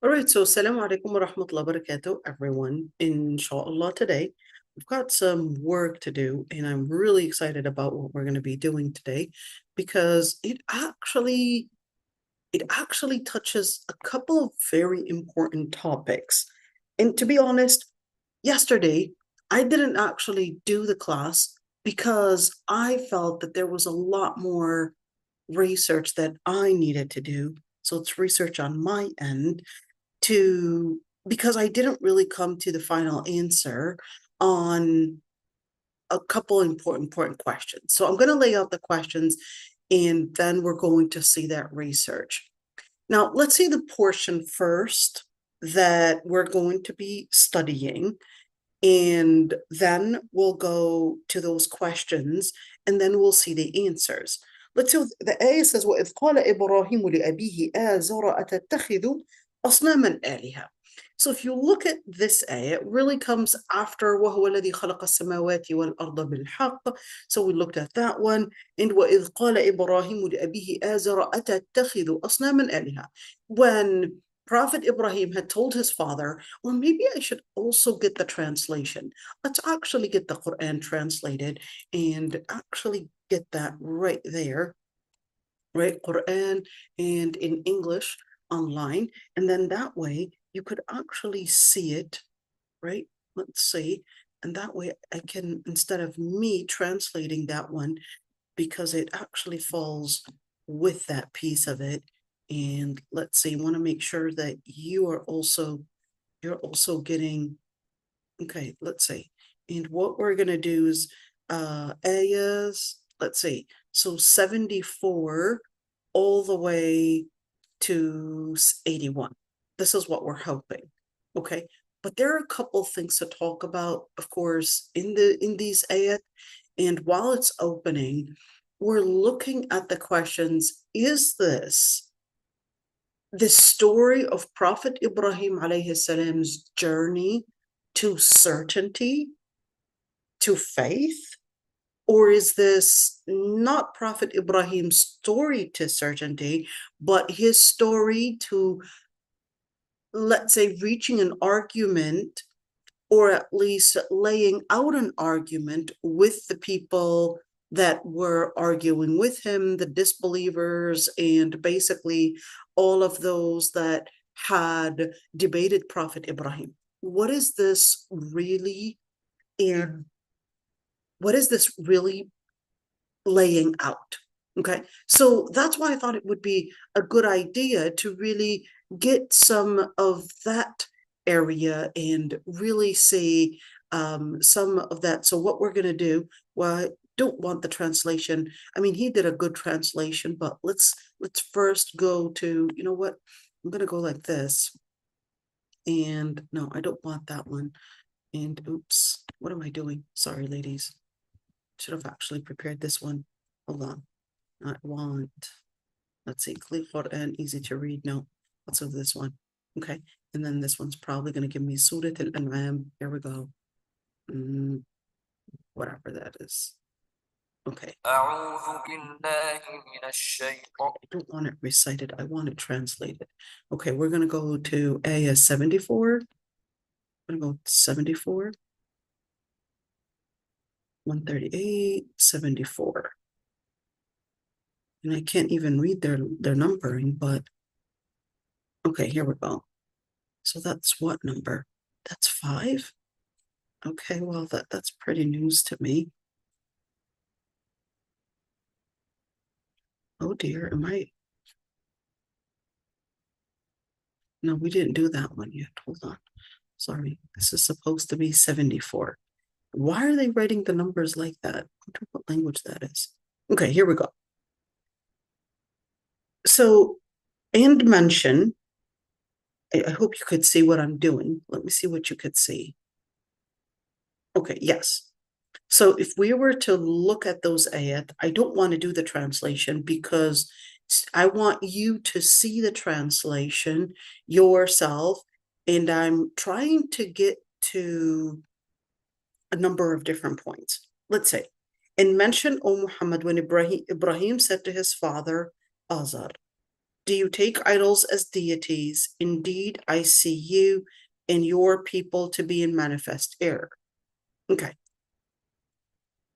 All right, so Assalamu alaikum wa rahmatullahi wa barakatuh, everyone. Inshallah, today we've got some work to do, and I'm really excited about what we're going to be doing today because it actually touches a couple of very important topics. And to be honest, yesterday I didn't actually do the class because I felt that there was a lot more research that I needed to do. So it's research on my end to because I didn't really come to the final answer on a couple important questions. So I'm going to lay out the questions and then we're going to see that research. Now, let's see the portion first that we're going to be studying, and then we'll go to those questions and then we'll see the answers. Let's see, the ayah says, وَإِذْ قَالَ إِبْرَاهِيمُ لِأَبِيهِ آزَرَ أَتَتَّخِذُ أَصْنَامًا آلِهَةً. So if you look at this ayah, it really comes after وَهُوَ الَّذِي خَلَقَ السَّمَاوَاتِ وَالْأَرْضَ بِالْحَقِّ. So we looked at that one. And وَإِذْ قَالَ إِبْرَاهِيمُ لِأَبِيهِ آزَرَ أَتَتَّخِذُ أَصْنَامًا آلِهَةً. When Prophet Ibrahim had told his father, or maybe I should also get the translation. Let's actually get the Quran translated and actually get that right there, right? Quran and in English online. And then that way you could actually see it, right? Let's see. And that way I can, instead of me translating that one, because it actually falls with that piece of it. And let's see, want to make sure that you're also getting, okay, let's see. And what we're going to do is ayahs, let's see, so 74 all the way to 81. This is what we're hoping, okay? But there are a couple things to talk about, of course, in these ayat. And while it's opening, we're looking at the questions, is this the story of Prophet Ibrahim alayhi salam's journey to certainty, to faith? Or is this not Prophet Ibrahim's story to certainty, but his story to, let's say, reaching an argument, or at least laying out an argument with the people that were arguing with him, the disbelievers, and basically all of those that had debated Prophet Ibrahim? What is this really in? What is this really laying out? Okay, so that's why I thought it would be a good idea to really get some of that area and really see some of that. So what we're going to do, well, I don't want the translation. I mean, he did a good translation, but let's first go to, you know what, I'm going to go like this. And no, I don't want that one. And oops, what am I doing? Sorry, ladies. Should have actually prepared this one. Hold on. I want, let's see, clear Quran, easy to read. No, let's do this one. Okay. And then this one's probably going to give me Surah Al-An'am. Here we go. Whatever that is. Okay. I don't want it recited. I want it translated. Okay, we're going to go to ayah 74. I'm going to go 74. 138, 74. And I can't even read their numbering, but okay, here we go. So that's what number? That's 5? Okay, well, that's pretty news to me. Oh dear, am I? No, we didn't do that one yet. Hold on. Sorry, this is supposed to be 74. Why are they writing the numbers like that? I wonder what language that is. Okay, here we go. So, and mention, I hope you could see what I'm doing. Let me see what you could see. Okay, yes. So if we were to look at those ayat, I don't want to do the translation because I want you to see the translation yourself, and I'm trying to get to a number of different points. Let's say, and mention, O Muhammad, when Ibrahim said to his father, Azar, Do you take idols as deities? Indeed, I see you and your people to be in manifest error. Okay.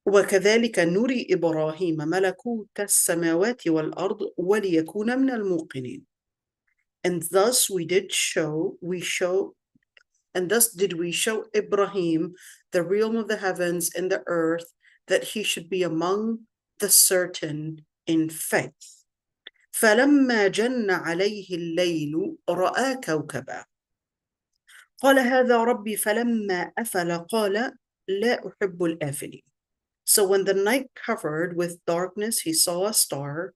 وكذلك نري إبراهيم ملكوت السماوات والأرض وليكون من الموقنين. And thus did we show Ibrahim the realm of the heavens and the earth, that he should be among the certain in faith. فلما جن عليه الليل رأى كوكبا قال هذا ربي فلما أفل قال لا أحب الآفلين. So when the night covered with darkness, he saw a star.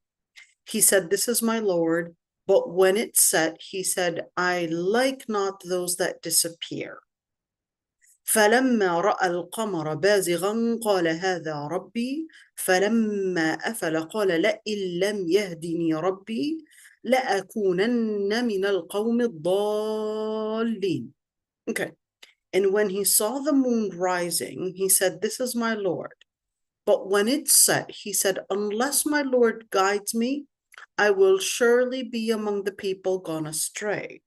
He said, this is my Lord. But when it set, he said, I like not those that disappear. فلما رأى القمر بازغا قال هذا ربي فلما أفل قال لئن لم يهدني ربي لأكونن من القوم الضالين. Okay. And when he saw the moon rising, he said, this is my Lord. But when it set, he said, unless my Lord guides me, I will surely be among the people gone astray.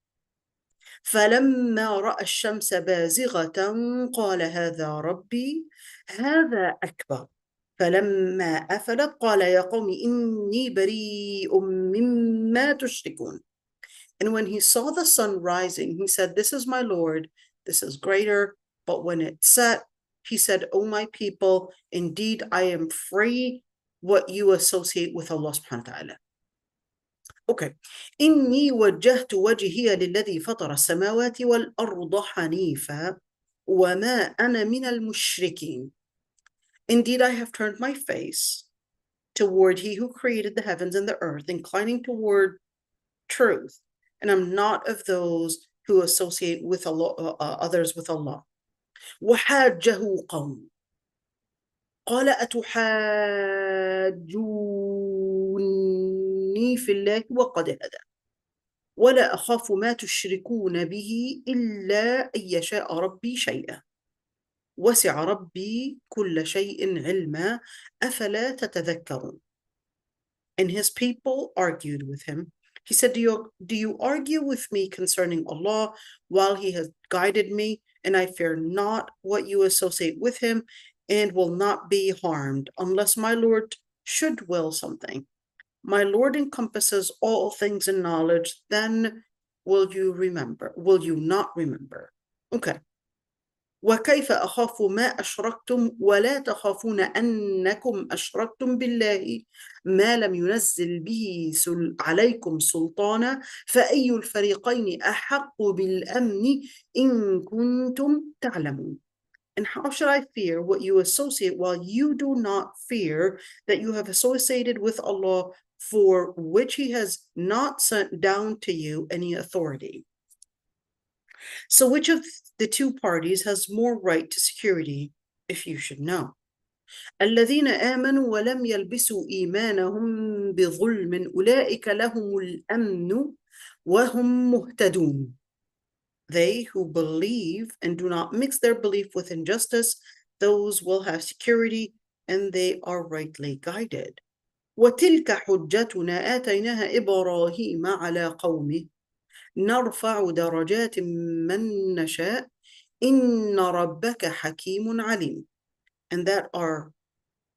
فلما رأى الشمس بازغة قال هذا ربي هذا أكبر فلما أفلت قال يا قوم إني بريء مما تشركون. And when he saw the sun rising, he said, this is my Lord, this is greater. But when it set, he said, O my people, indeed I am free what you associate with Allah subhanahu wa ta'ala. Okay. إني وجهت وجهي للذي فطر السماوات والأرض حنيفا وما أنا من المشركين. Indeed, I have turned my face toward he who created the heavens and the earth, inclining toward truth, and I'm not of those who associate with Allah, others with Allah. وحاجه قوم قال أتحاجوني في الله وقد هدى ولا أخاف ما تشركون به إلا أن يشاء ربي شيئا وسع ربي كل شيء علما أفلا تتذكرون. And his people argued with him. He said, do you argue with me concerning Allah while he has guided me, and I fear not what you associate with him, and will not be harmed unless my Lord should will something. My Lord encompasses all things in knowledge, then will you not remember? Okay. وكيف أخاف ما أشركتم ولا تخافون أنكم أشركتم بالله ما لم ينزل به عليكم سلطانا فأي الفريقين أحق بالأمن إن كنتم تعلمون. And how should I fear what you associate while you do not fear that you have associated with Allah, for which he has not sent down to you any authority? So which of the two parties has more right to security, if you should know? الذين آمنوا ولم يلبسوا إيمانهم بظلم أولئك لهم الأمن وهم مهتدون. They who believe and do not mix their belief with injustice, those will have security and they are rightly guided. وتلك حجتنا آتيناها إبراهيم على قومه نرفع درجات من نشاء إن ربك حكيم عليم. And that our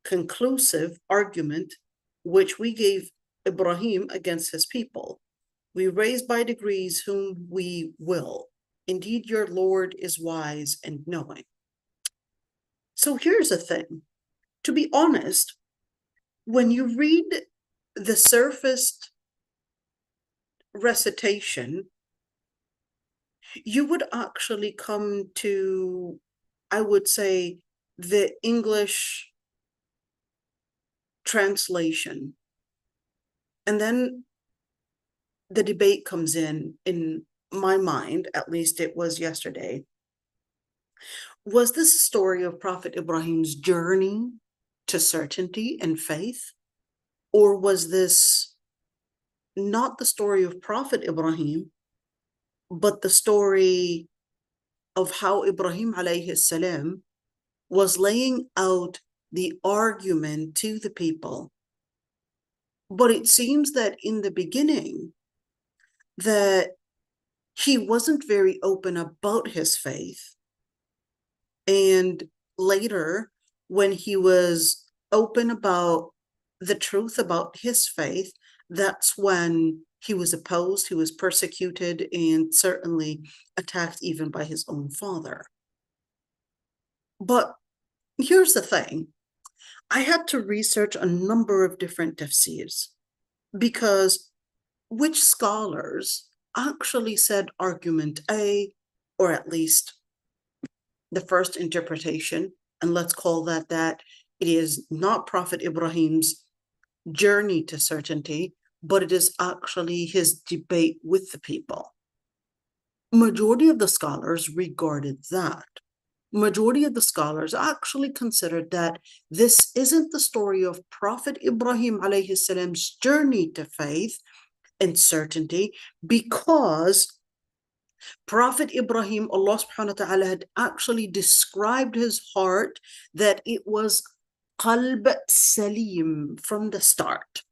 conclusive argument which we gave Ibrahim against his people. We raise by degrees whom we will. Indeed, your Lord is wise and knowing. So here's the thing. To be honest, when you read the surfaced recitation, you would actually come to, I would say, the English translation. And then the debate comes in my mind, at least it was yesterday. Was this a story of Prophet Ibrahim's journey to certainty and faith? Or was this not the story of Prophet Ibrahim, but the story of how Ibrahim alayhi salam was laying out the argument to the people? But it seems that in the beginning, that he wasn't very open about his faith. And later, when he was open about the truth about his faith, that's when he was opposed, he was persecuted, and certainly attacked even by his own father. But here's the thing. I had to research a number of different tafsirs because which scholars actually said argument A, or at least the first interpretation, and let's call that it is not Prophet Ibrahim's journey to certainty, but it is actually his debate with the people. Majority of the scholars regarded that. Majority of the scholars actually considered that this isn't the story of Prophet Ibrahim alayhi salam's journey to faith and certainty, because Prophet Ibrahim, Allah subhanahu wa ta'ala had actually described his heart that it was qalb salim from the start.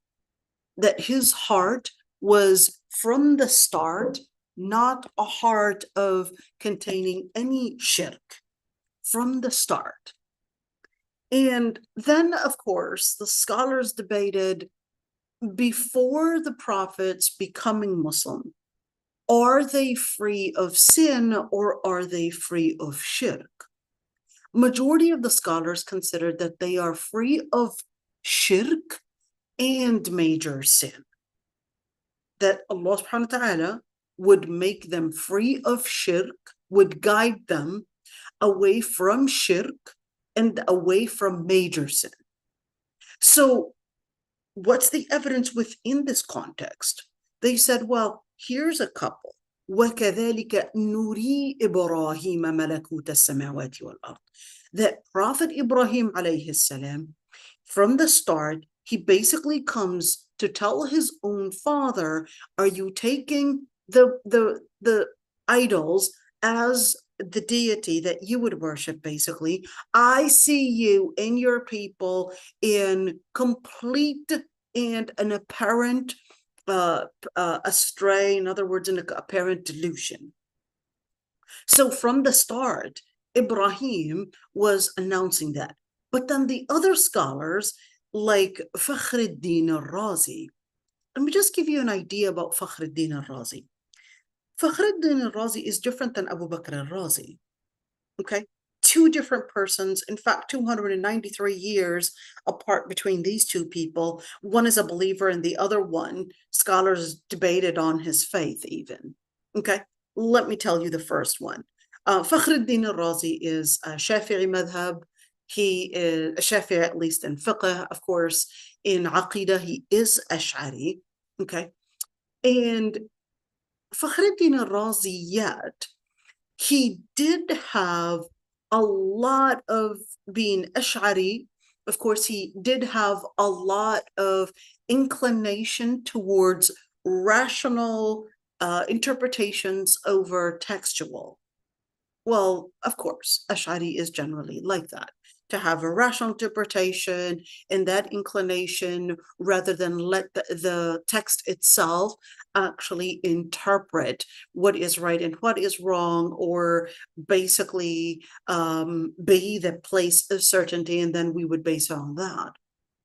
That his heart was from the start not a heart of containing any shirk from the start. And then, of course, the scholars debated before the prophets becoming Muslim, are they free of sin or are they free of shirk? Majority of the scholars considered that they are free of shirk and major sin. That Allah subhanahu wa ta'ala would make them free of shirk, would guide them away from shirk and away from major sin. So what's the evidence within this context? They said, well, here's a couple. وَكَذَلِكَ نُرِي إِبْرَاهِيمَ مَلَكُوتَ السَّمَاوَاتِ وَالْأَرْضِ. That Prophet Ibrahim alayhi salam, from the start, he basically comes to tell his own father, are you taking the idols as the deity that you would worship, basically? I see you and your people in complete and an apparent astray, in other words, an apparent delusion. So from the start, Ibrahim was announcing that. But then the other scholars, like Fakhruddin al-Razi, let me just give you an idea about Fakhruddin al-Razi. Fakhruddin al-Razi is different than Abu Bakr al-Razi. Okay, two different persons, in fact 293 years apart between these two people. One is a believer and the other one, scholars debated on his faith even. Okay, let me tell you the first one. Fakhruddin al-Razi is a Shafi'i madhab. He is a Shafi'i, at least in fiqh, of course. In aqidah, he is Ash'ari. Okay, and Fakhruddin al-Razi, yet he did have a lot of being Ash'ari. Of course, he did have a lot of inclination towards rational interpretations over textual. Well, of course, Ash'ari is generally like that, to have a rational interpretation and that inclination rather than let the text itself actually interpret what is right and what is wrong, or basically be the place of certainty, and then we would base on that.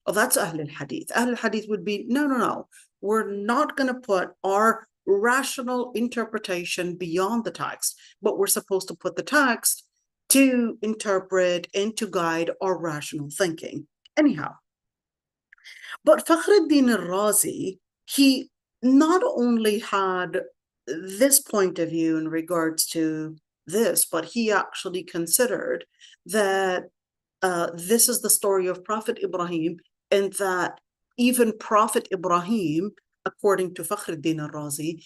Oh, that's Ahl al-Hadith. Ahl al-Hadith would be, no. We're not going to put our rational interpretation beyond the text, but we're supposed to put the text to interpret and to guide our rational thinking. Anyhow, but Fakhruddin al-Razi, he not only had this point of view in regards to this, but he actually considered that this is the story of Prophet Ibrahim, and that even Prophet Ibrahim, according to Fakhruddin al-Razi,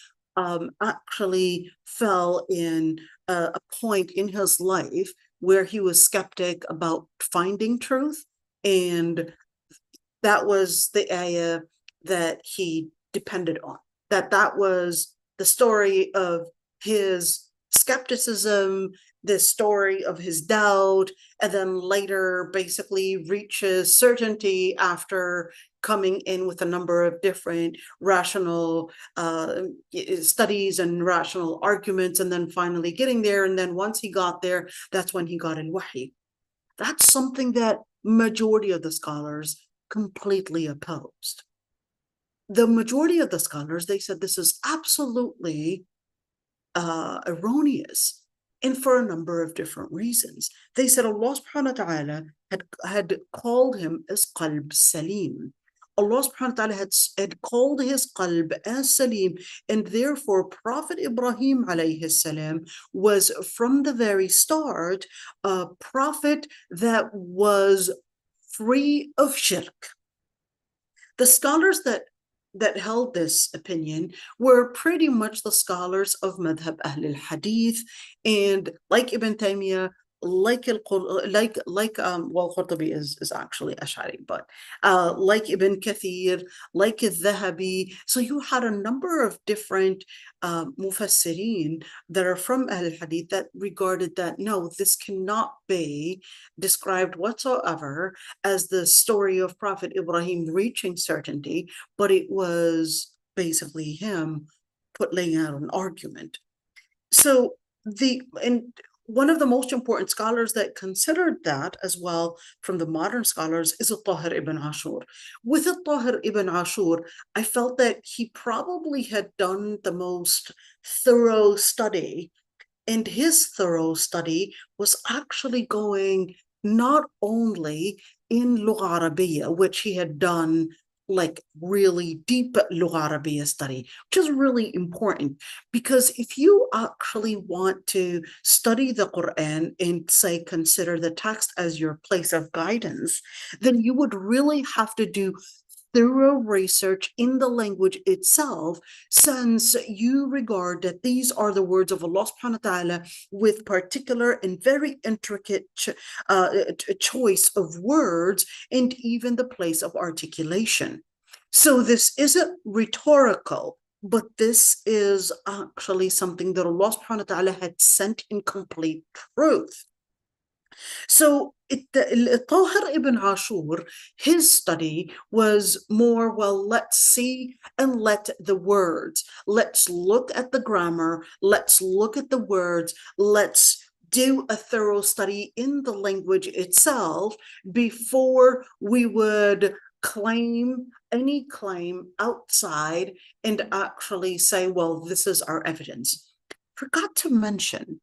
actually fell in a point in his life where he was skeptic about finding truth, and that was the ayah that he depended on. That was the story of his skepticism this story of his doubt, and then later basically reaches certainty after coming in with a number of different rational studies and rational arguments, and then finally getting there. And then once he got there, that's when he got al-Wahy. That's something that majority of the scholars completely opposed. The majority of the scholars, they said this is absolutely erroneous, and for a number of different reasons. They said Allah subhanahu wa ta'ala had called him as qalb salim. Allah subhanahu wa ta'ala had called his qalb as salim, and therefore Prophet Ibrahim alayhi salam was from the very start a prophet that was free of shirk. The scholars that held this opinion were pretty much the scholars of Madhab Ahl al-Hadith, and like Ibn Taymiyyah, Qurtubi is actually Ash'ari, but like Ibn Kathir, like al-Dhahabi. So you had a number of different mufassirin that are from Ahl al-Hadith that regarded that, no, this cannot be described whatsoever as the story of Prophet Ibrahim reaching certainty, but it was basically him laying out an argument. So one of the most important scholars that considered that as well from the modern scholars is al-Tahir ibn Ashur. With al-Tahir ibn Ashur, I felt that he probably had done the most thorough study, and his thorough study was actually going not only in Lugha Arabiya, which he had done like really deep Lugha Arabiya study, which is really important, because if you actually want to study the Quran and say consider the text as your place of guidance, then you would really have to do thorough research in the language itself, since you regard that these are the words of Allah subhanahu wa ta'ala with particular and very intricate choice of words and even the place of articulation. So this isn't rhetorical, but this is actually something that Allah subhanahu wa ta'ala had sent in complete truth. So Tahir ibn Ashur, his study was more, well, let's see and let the words, let's look at the grammar, let's look at the words, let's do a thorough study in the language itself before we would claim any claim outside and actually say, well, this is our evidence. Forgot to mention,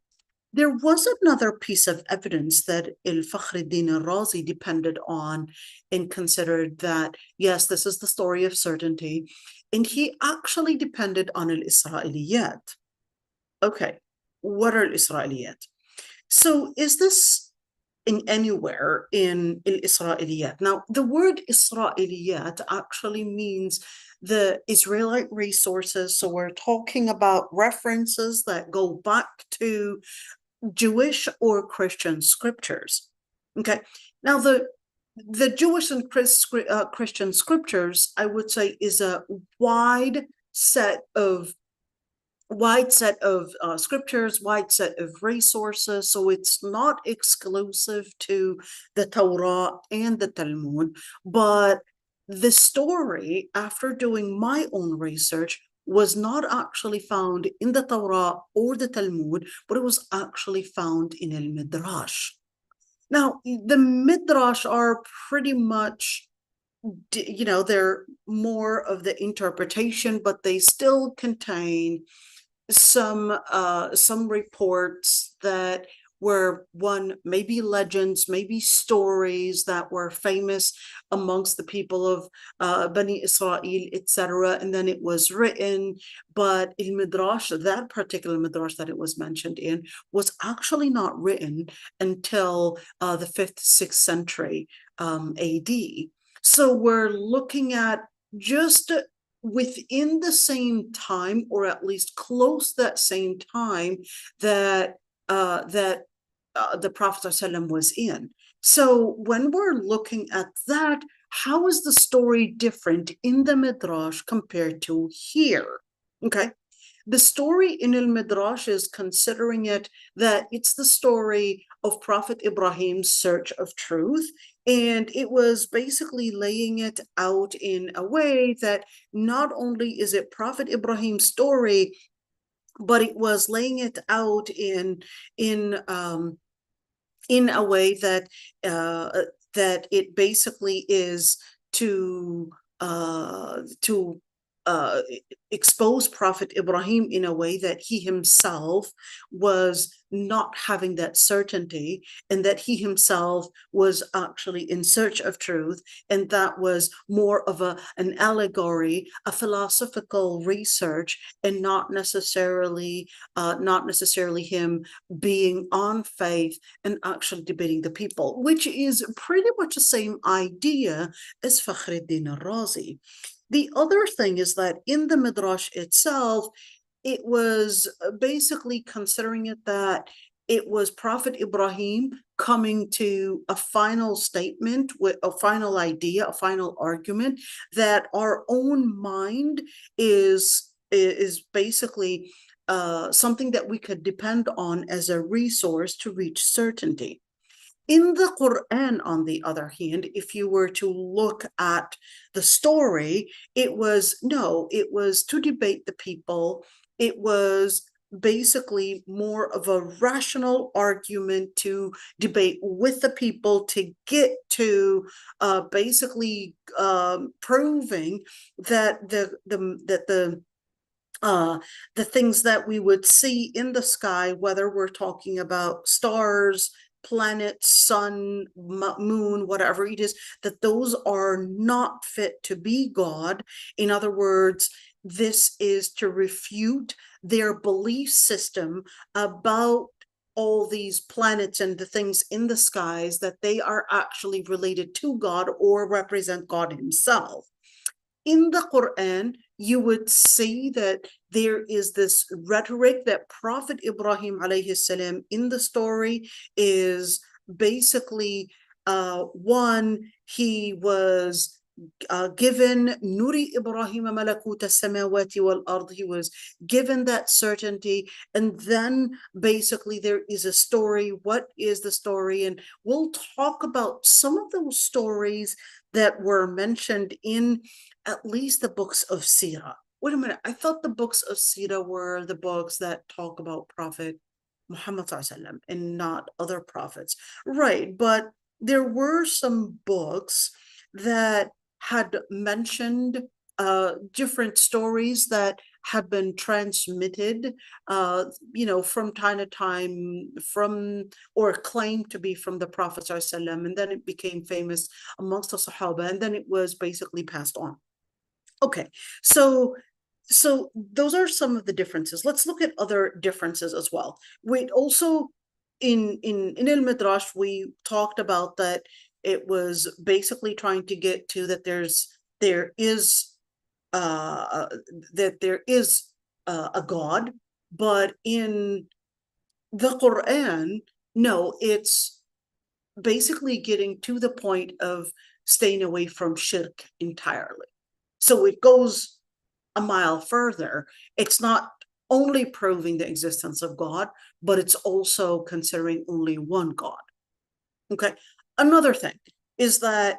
there was another piece of evidence that al-Fakhruddin al-Razi depended on and considered that, yes, this is the story of certainty, and he actually depended on al-Isra'iliyat. Okay, what are al-Isra'iliyat? So is this in anywhere in al-Isra'iliyat? Now, the word Isra'iliyat actually means the Israelite resources. So we're talking about references that go back to Jewish or Christian scriptures. Okay, now the Jewish and Christian scriptures, I would say, is a wide set of scriptures, wide set of resources. So it's not exclusive to the Torah and the Talmud, but the story, after doing my own research, was not actually found in the Torah or the Talmud, but it was actually found in al-Midrash. Now, the Midrash are pretty much, they're more of the interpretation, but they still contain some reports that were, one, maybe legends, maybe stories that were famous amongst the people of Bani Israel, etc. And then it was written, but al-Midrash, that particular Midrash that it was mentioned in, was actually not written until the 5th, 6th century AD. So we're looking at just within the same time, or at least close that same time that the Prophet ﷺ was in. So when we're looking at that, how is the story different in the Midrash compared to here? Okay, The story in al-Midrash is considering it that it's the story of Prophet Ibrahim's search of truth. And it was basically laying it out in a way that not only is it Prophet Ibrahim's story, but it was laying it out in a way that that it basically is to expose Prophet Ibrahim in a way that he himself was not having that certainty, and that he himself was actually in search of truth, and that was more of an allegory, a philosophical research, and not necessarily him being on faith and actually debating the people, which is pretty much the same idea as Fakhruddin al-Razi. The other thing is that in the Midrash itself, it was basically considering it that it was Prophet Ibrahim coming to a final statement with a final idea, a final argument, that our own mind is basically something that we could depend on as a resource to reach certainty. In the Quran, on the other hand, if you were to look at the story, it was to debate the people. It was basically more of a rational argument to debate with the people to get to basically proving that the things that we would see in the sky, whether we're talking about stars, planets, sun, moon, whatever it is, that those are not fit to be God. In other words, this is to refute their belief system about all these planets and the things in the skies, that they are actually related to God or represent God himself. In the Quran, you would see that there is this rhetoric that Prophet Ibrahim alayhi salam in the story is basically one, he was given Nuri Ibrahim Malakut Samawati wal Ard, he was given that certainty. And then basically there is a story. What is the story? And we'll talk about some of those stories that were mentioned in at least the books of Sirah. Wait a minute, I thought the books of Sirah were the books that talk about Prophet Muhammad ﷺ and not other prophets. Right, but there were some books that had mentioned different stories that have been transmitted, from time to time, from, or claimed to be from the Prophet ﷺ, and then it became famous amongst the Sahaba, and then it was basically passed on. Okay, so those are some of the differences. Let's look at other differences as well. We also, in al-Midrash, we talked about that it was basically trying to get to that there is a God, but in the Quran, no, it's basically getting to the point of staying away from shirk entirely. So it goes a mile further. It's not only proving the existence of God, but it's also considering only one God. Okay. Another thing is that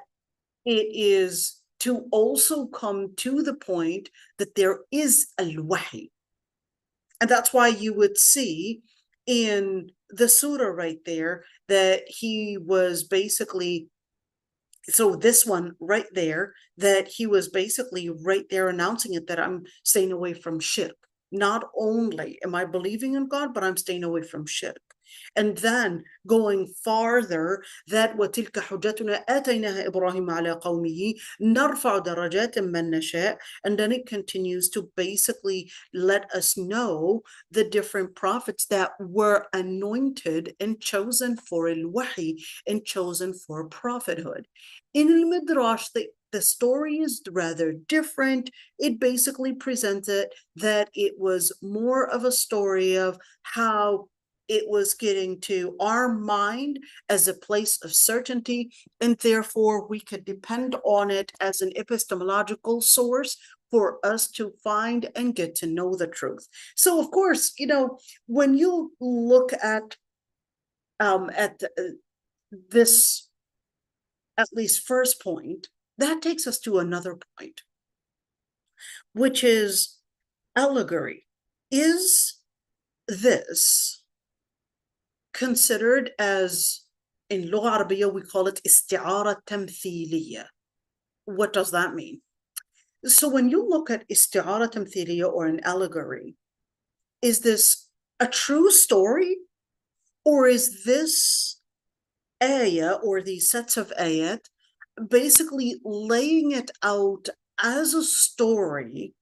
it is to also come to the point that there is al-wahi. And that's why you would see in the surah right there that he was basically, so this one right there, that he was basically right there announcing it, that I'm staying away from shirk. Not only am I believing in God, but I'm staying away from shirk. And then going farther, that وَتِلْكَ حُجَّتُنَا آتَيْنَاهَا إِبْرَاهِيمَ عَلَى قَوْمِهِ نَرْفَعُ دَرَجَاتٍ مَّن نَّشَاءُ. And then it continues to basically let us know the different prophets that were anointed and chosen for al-wahi and chosen for prophethood. In al-Midrash, the story is rather different. It basically presented that it was more of a story of how it was getting to our mind as a place of certainty, and therefore we could depend on it as an epistemological source for us to find and get to know the truth. So, of course, when you look at this, at least first point, that takes us to another point, which is allegory. Is this considered as, in Lugha Arabiya, we call it isti'ara tamthiliya? What does that mean? So when you look at isti'ara tamthiliya, or an allegory, is this a true story, or is this ayah, or these sets of ayat, basically laying it out as a story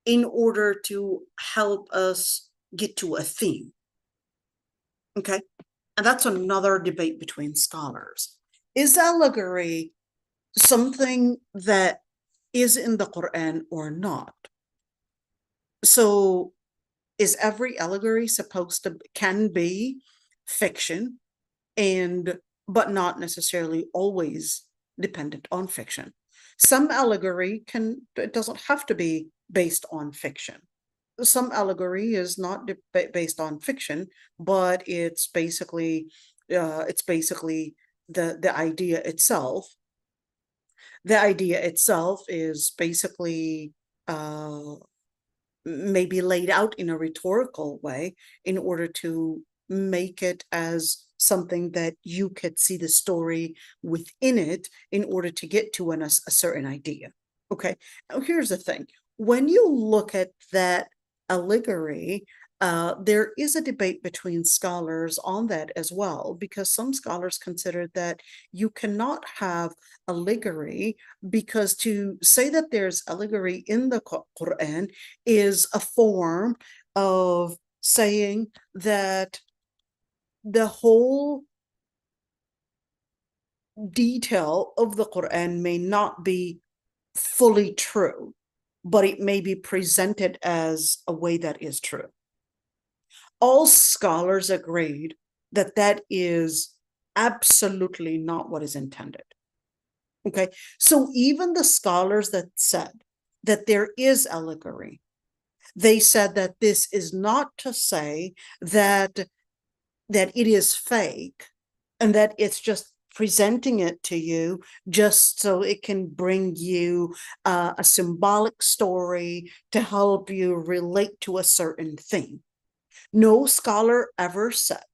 in order to help us get to a theme? Okay, and that's another debate between scholars. Is allegory something that is in the Quran or not? So is every allegory can be fiction, but not necessarily always dependent on fiction? Some allegory it doesn't have to be based on fiction. Some allegory is not based on fiction, but it's basically the idea itself. The idea itself is basically maybe laid out in a rhetorical way in order to make it as something that you could see the story within it in order to get to a certain idea. Okay, now here's the thing. When you look at that allegory, there is a debate between scholars on that as well, because some scholars consider that you cannot have allegory, because to say that there's allegory in the Quran is a form of saying that the whole detail of the Quran may not be fully true, but it may be presented as a way that is true. All scholars agreed that that is absolutely not what is intended. Okay, so even the scholars that said that there is allegory, they said that this is not to say that it is fake and that it's just presenting it to you just so it can bring you a symbolic story to help you relate to a certain thing. No scholar ever said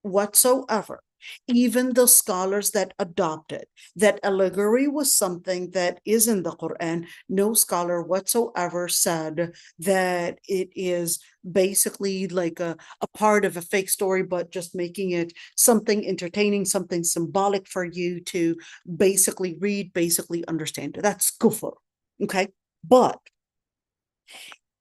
whatsoever, even the scholars that adopted that allegory was something that is in the Quran, no scholar whatsoever said that it is basically like a part of a fake story, but just making it something entertaining, something symbolic for you to basically read, basically understand. That's kufr. Okay, but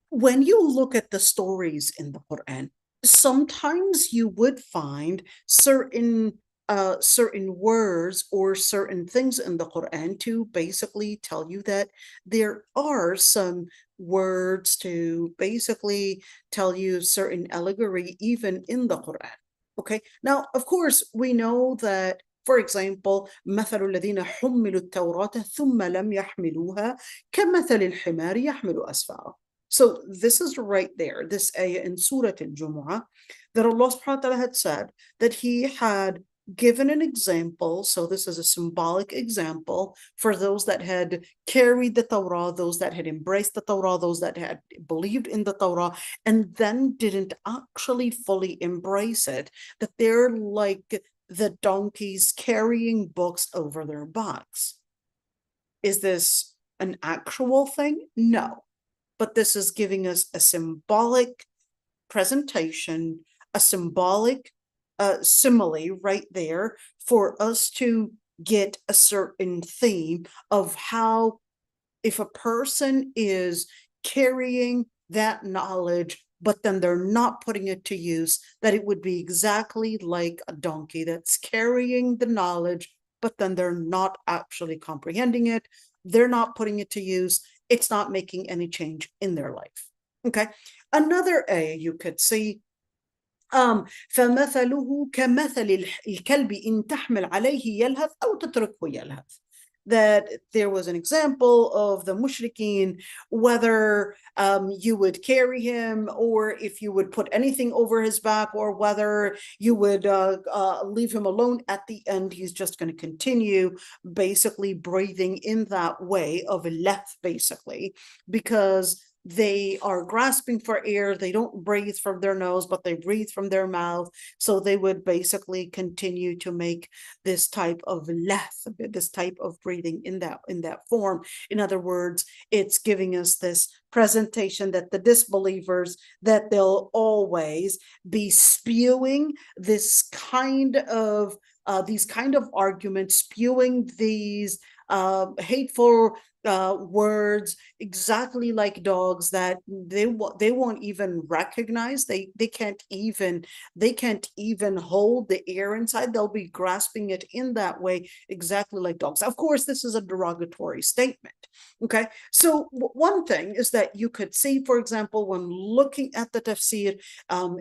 when you look at the stories in the Quran, sometimes you would find certain words or certain things in the Quran to basically tell you that there are some words to basically tell you certain allegory even in the Quran. Okay, now of course we know that, for example, مثل الذين حملوا التوراة ثم لم يحملوها كمثل الحمار يحمل أسفارا. So this is right there, this ayah in Surah Al-Jumu'ah, that Allah subhanahu wa ta'ala had said that He had given an example. So this is a symbolic example for those that had carried the Torah, those that had embraced the Torah, those that had believed in the Torah, and then didn't actually fully embrace it, that they're like the donkeys carrying books over their backs. Is this an actual thing? No. But this is giving us a symbolic presentation, a symbolic simile right there for us to get a certain theme of how, if a person is carrying that knowledge, but then they're not putting it to use, that it would be exactly like a donkey that's carrying the knowledge, but then they're not actually comprehending it. They're not putting it to use. It's not making any change in their life. Okay. Another ayah you could see, فَمَثَلُهُ كَمَثَلِ الْكَلْبِ إِن تَحْمِلْ عَلَيْهِ يَلْهَثْ أَوْ تَتْرُكْهُ يَلْهَث. that there was an example of the mushrikeen, whether you would carry him or if you would put anything over his back, or whether you would leave him alone. At the end, he's just going to continue basically breathing in that way of leth, basically, because they are grasping for air. They don't breathe from their nose, but they breathe from their mouth. So they would basically continue to make this type of leth, this type of breathing in that form. In other words, it's giving us this presentation that the disbelievers, that they'll always be spewing this kind of these kind of arguments, spewing these hateful words, exactly like dogs, that they won't even recognize. They can't even hold the air inside. They'll be grasping it in that way, exactly like dogs. Of course, this is a derogatory statement. Okay, so one thing is that you could see, for example, when looking at the tafsir,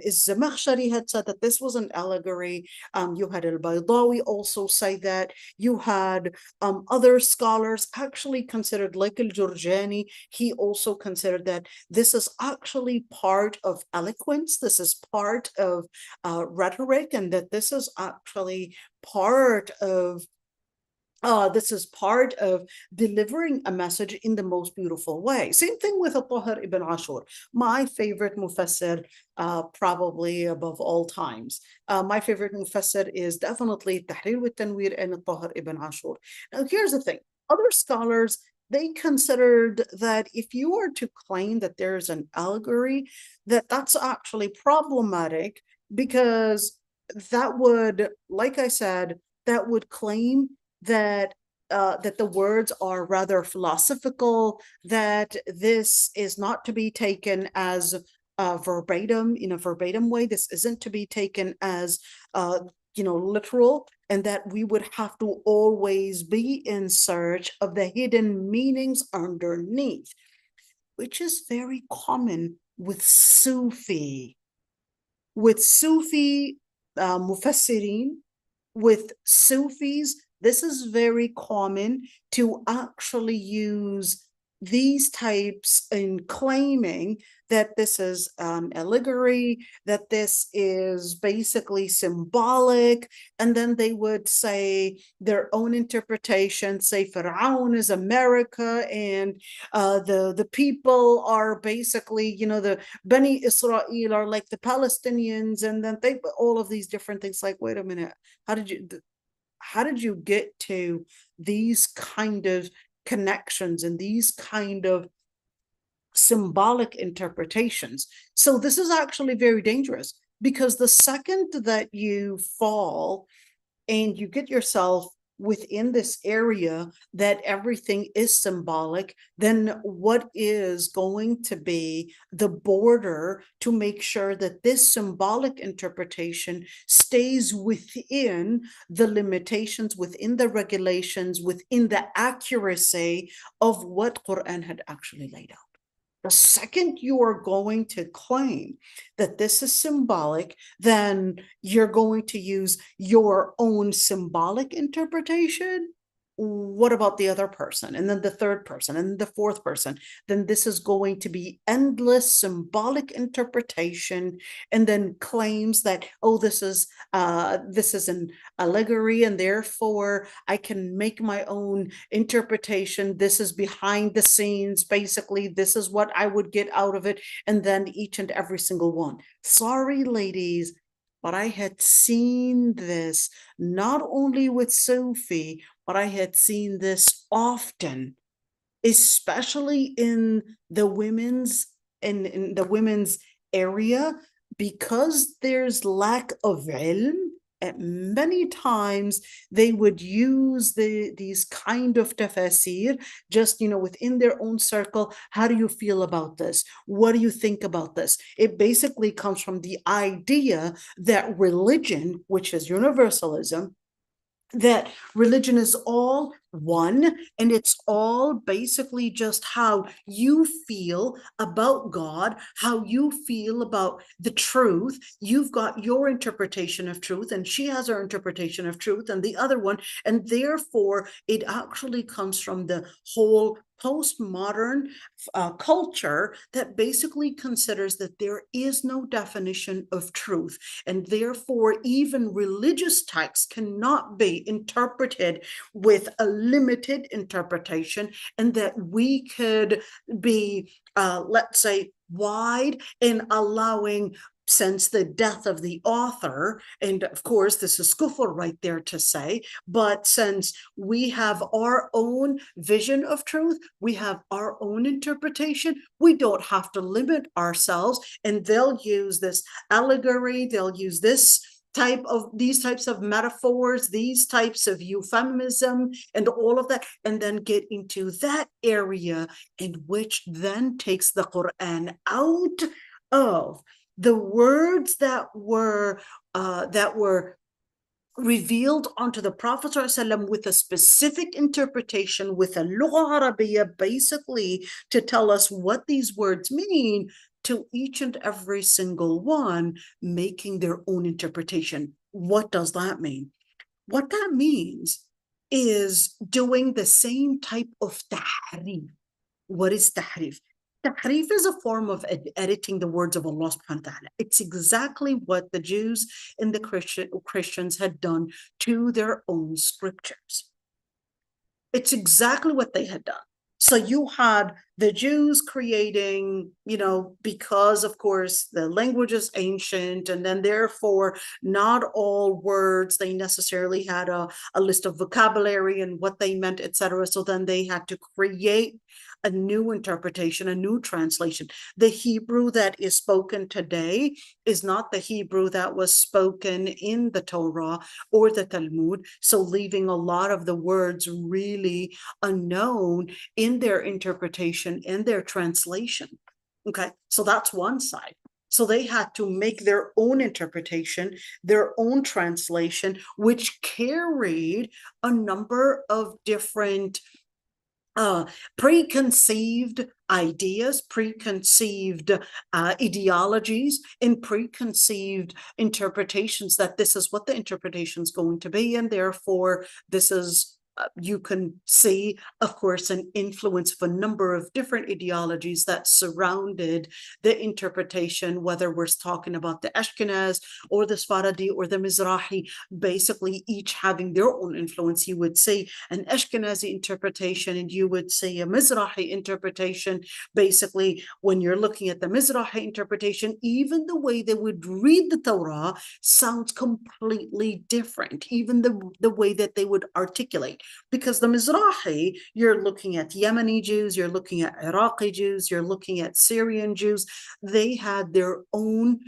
is Zamakhshari had said that this was an allegory. You had al-Baydawi also say that. You had other scholars actually considered, like al-Jurjani, he also considered that this is actually part of eloquence, this is part of rhetoric, and that this is actually part of delivering a message in the most beautiful way. Same thing with Tahir ibn Ashur, my favorite mufassir, probably above all times. My favorite mufassir is definitely Tahrir wa Tanwir and Tahir ibn Ashur. Now, here's the thing. Other scholars, they considered that if you were to claim that there's an allegory, that's actually problematic, because that would, like I said, that would claim that that the words are rather philosophical, that this is not to be taken as verbatim, in a verbatim way. This isn't to be taken as literal, and that we would have to always be in search of the hidden meanings underneath, which is very common with Sufi mufassirin, with Sufis. This is very common to actually use these types in claiming that this is an allegory, that this is basically symbolic, and then they would say their own interpretation, say Fir'aun is America, and the people are basically, the Bani Israel are like the Palestinians, and then they, all of these different things. Like, wait a minute, how did you get to these kind of connections and these kind of symbolic interpretations? So this is actually very dangerous, because the second that you fall and you get yourself within this area that everything is symbolic, then what is going to be the border to make sure that this symbolic interpretation stays within the limitations, within the regulations, within the accuracy of what Quran had actually laid out? The second you are going to claim that this is symbolic, then you're going to use your own symbolic interpretation. What about the other person, and then the third person, and the fourth person? Then this is going to be endless symbolic interpretation, and then claims that, oh, this is an allegory, and therefore I can make my own interpretation. This is behind the scenes. Basically, this is what I would get out of it, and then each and every single one. Sorry, ladies, but I had seen this not only with Sufi, but I had seen this often, especially in the women's area, because there's lack of ilm. Many times they would use these kind of tafsir just within their own circle. How do you feel about this? What do you think about this? It basically comes from the idea that religion, which is universalism, that religion is all one, and it's all basically just how you feel about God, how you feel about the truth. You've got your interpretation of truth, and she has her interpretation of truth, and the other one, and therefore it actually comes from the whole postmodern culture that basically considers that there is no definition of truth, and therefore even religious texts cannot be interpreted with a limited interpretation, and that we could be, let's say, wide in allowing, since the death of the author, and of course this is kufr right there to say, but since we have our own vision of truth, we have our own interpretation, we don't have to limit ourselves, and they'll use this allegory, they'll use these types of metaphors, these types of euphemism, and all of that, and then get into that area in which then takes the Quran out of the words that were revealed onto the Prophet ﷺ with a specific interpretation, with a lugha Arabiya, basically to tell us what these words mean, to each and every single one making their own interpretation. What does that mean? What that means is doing the same type of tahrif. What is tahrif? Tahrif is a form of editing the words of Allah subhanahu wa ta'ala. It's exactly what the Jews and the Christians had done to their own scriptures. It's exactly what they had done. So you had the Jews creating, because of course the language is ancient, and then therefore not all words, they necessarily had a list of vocabulary and what they meant, etc. So then they had to create a new interpretation, a new translation. The Hebrew that is spoken today is not the Hebrew that was spoken in the Torah or the Talmud, so leaving a lot of the words really unknown in their interpretation and their translation. Okay, so that's one side. So they had to make their own interpretation, their own translation, which carried a number of different preconceived ideas, preconceived ideologies, and preconceived interpretations that this is what the interpretation is going to be, and therefore this is you can see, of course, an influence of a number of different ideologies that surrounded the interpretation, whether we're talking about the Ashkenaz or the Sfaradi or the Mizrahi, basically each having their own influence. You would see an Ashkenazi interpretation and you would see a Mizrahi interpretation. Basically, when you're looking at the Mizrahi interpretation, even the way they would read the Torah sounds completely different, even the way that they would articulate. Because the Mizrahi, you're looking at Yemeni Jews, you're looking at Iraqi Jews, you're looking at Syrian Jews. They had their own,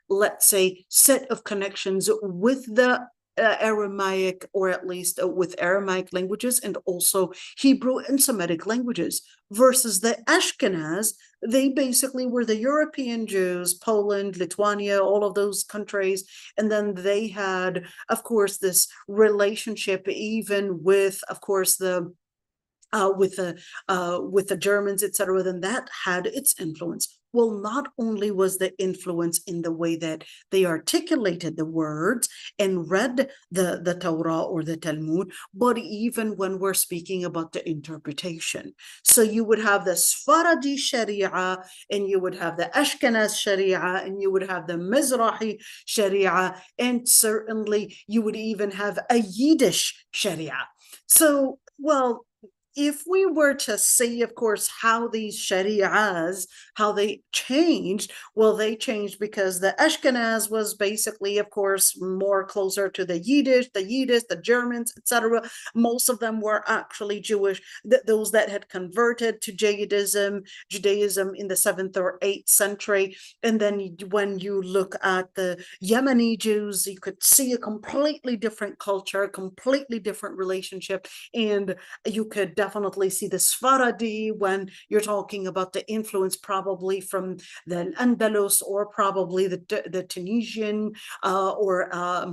let's say, set of connections with the Aramaic, or at least with Aramaic languages, and also Hebrew and Semitic languages, versus the Ashkenaz. They basically were the European Jews, Poland, Lithuania, all of those countries, and then they had, of course, this relationship even with, of course, with the Germans, etc. Then that had its influence. Well, not only was the influence in the way that they articulated the words and read the Torah or the Talmud, but even when we're speaking about the interpretation. So you would have the Sfaradi Sharia, and you would have the Ashkenaz Sharia, and you would have the Mizrahi Sharia, and certainly you would even have a Yiddish Sharia. So, well, if we were to see, of course, how these shari'ahs, how they changed, well, they changed because the Ashkenaz was basically, of course, more closer to the Yiddish, the Germans, etc. Most of them were actually Jewish, those that had converted to Judaism in the 7th or 8th century. And then when you look at the Yemeni Jews, you could see a completely different culture, a completely different relationship, and you could definitely see the Sfaradi when you're talking about the influence probably from the Andalus, or probably the Tunisian or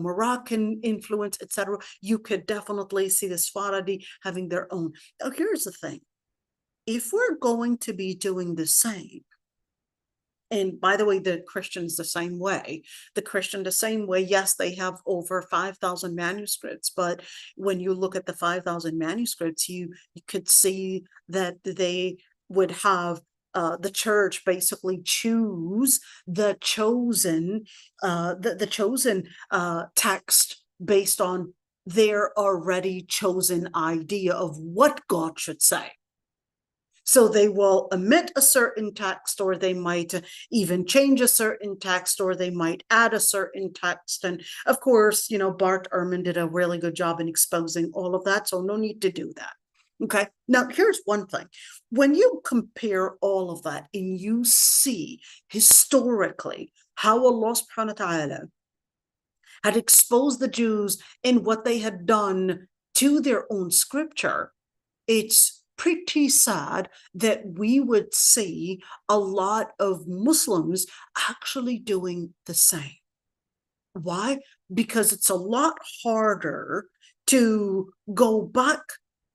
Moroccan influence, etc. You could definitely see the Sfaradi having their own. Now, here's the thing. If we're going to be doing the same, and by the way, the Christians the same way. The Christian the same way. Yes, they have over 5,000 manuscripts, but when you look at the 5,000 manuscripts, you could see that they would have the church basically choose the chosen text based on their already chosen idea of what God should say. So they will omit a certain text, or they might even change a certain text, or they might add a certain text. And of course, Bart Ehrman did a really good job in exposing all of that, so no need to do that. Okay, now here's one thing. When you compare all of that and you see historically how Allah subhanahu wa ta'ala had exposed the Jews in what they had done to their own scripture, it's pretty sad that we would see a lot of Muslims actually doing the same. Why? Because it's a lot harder to go back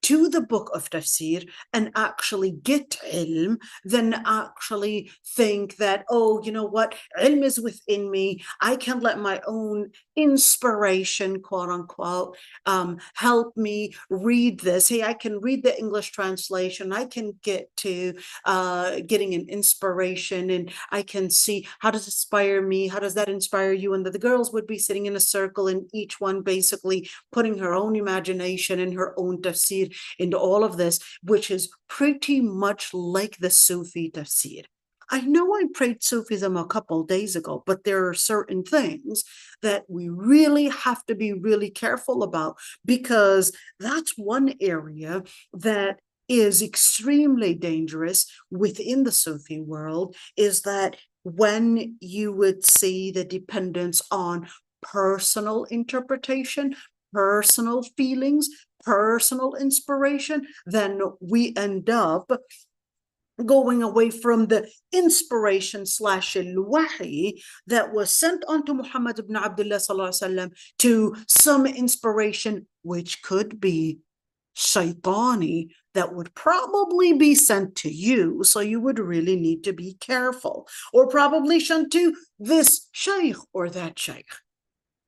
to the book of Tafsir and actually get ilm than actually think that, oh, you know what, ilm is within me. I can let my own inspiration, quote unquote, help me read this. Hey, I can read the English translation. I can get to getting an inspiration, and I can see how does it inspire me? How does that inspire you? And the girls would be sitting in a circle, and each one basically putting her own imagination and her own tafsir into all of this, which is pretty much like the Sufi tafsir. I know I prayed Sufism a couple of days ago, but there are certain things that we really have to be really careful about, because that's one area that is extremely dangerous within the Sufi world, is that when you would see the dependence on personal interpretation, personal feelings, personal inspiration, then we end up going away from the inspiration / al-wahi that was sent onto Muhammad ibn Abdullah to some inspiration which could be shaitani, that would probably be sent to you, so you would really need to be careful, or probably sent to this shaykh or that shaykh.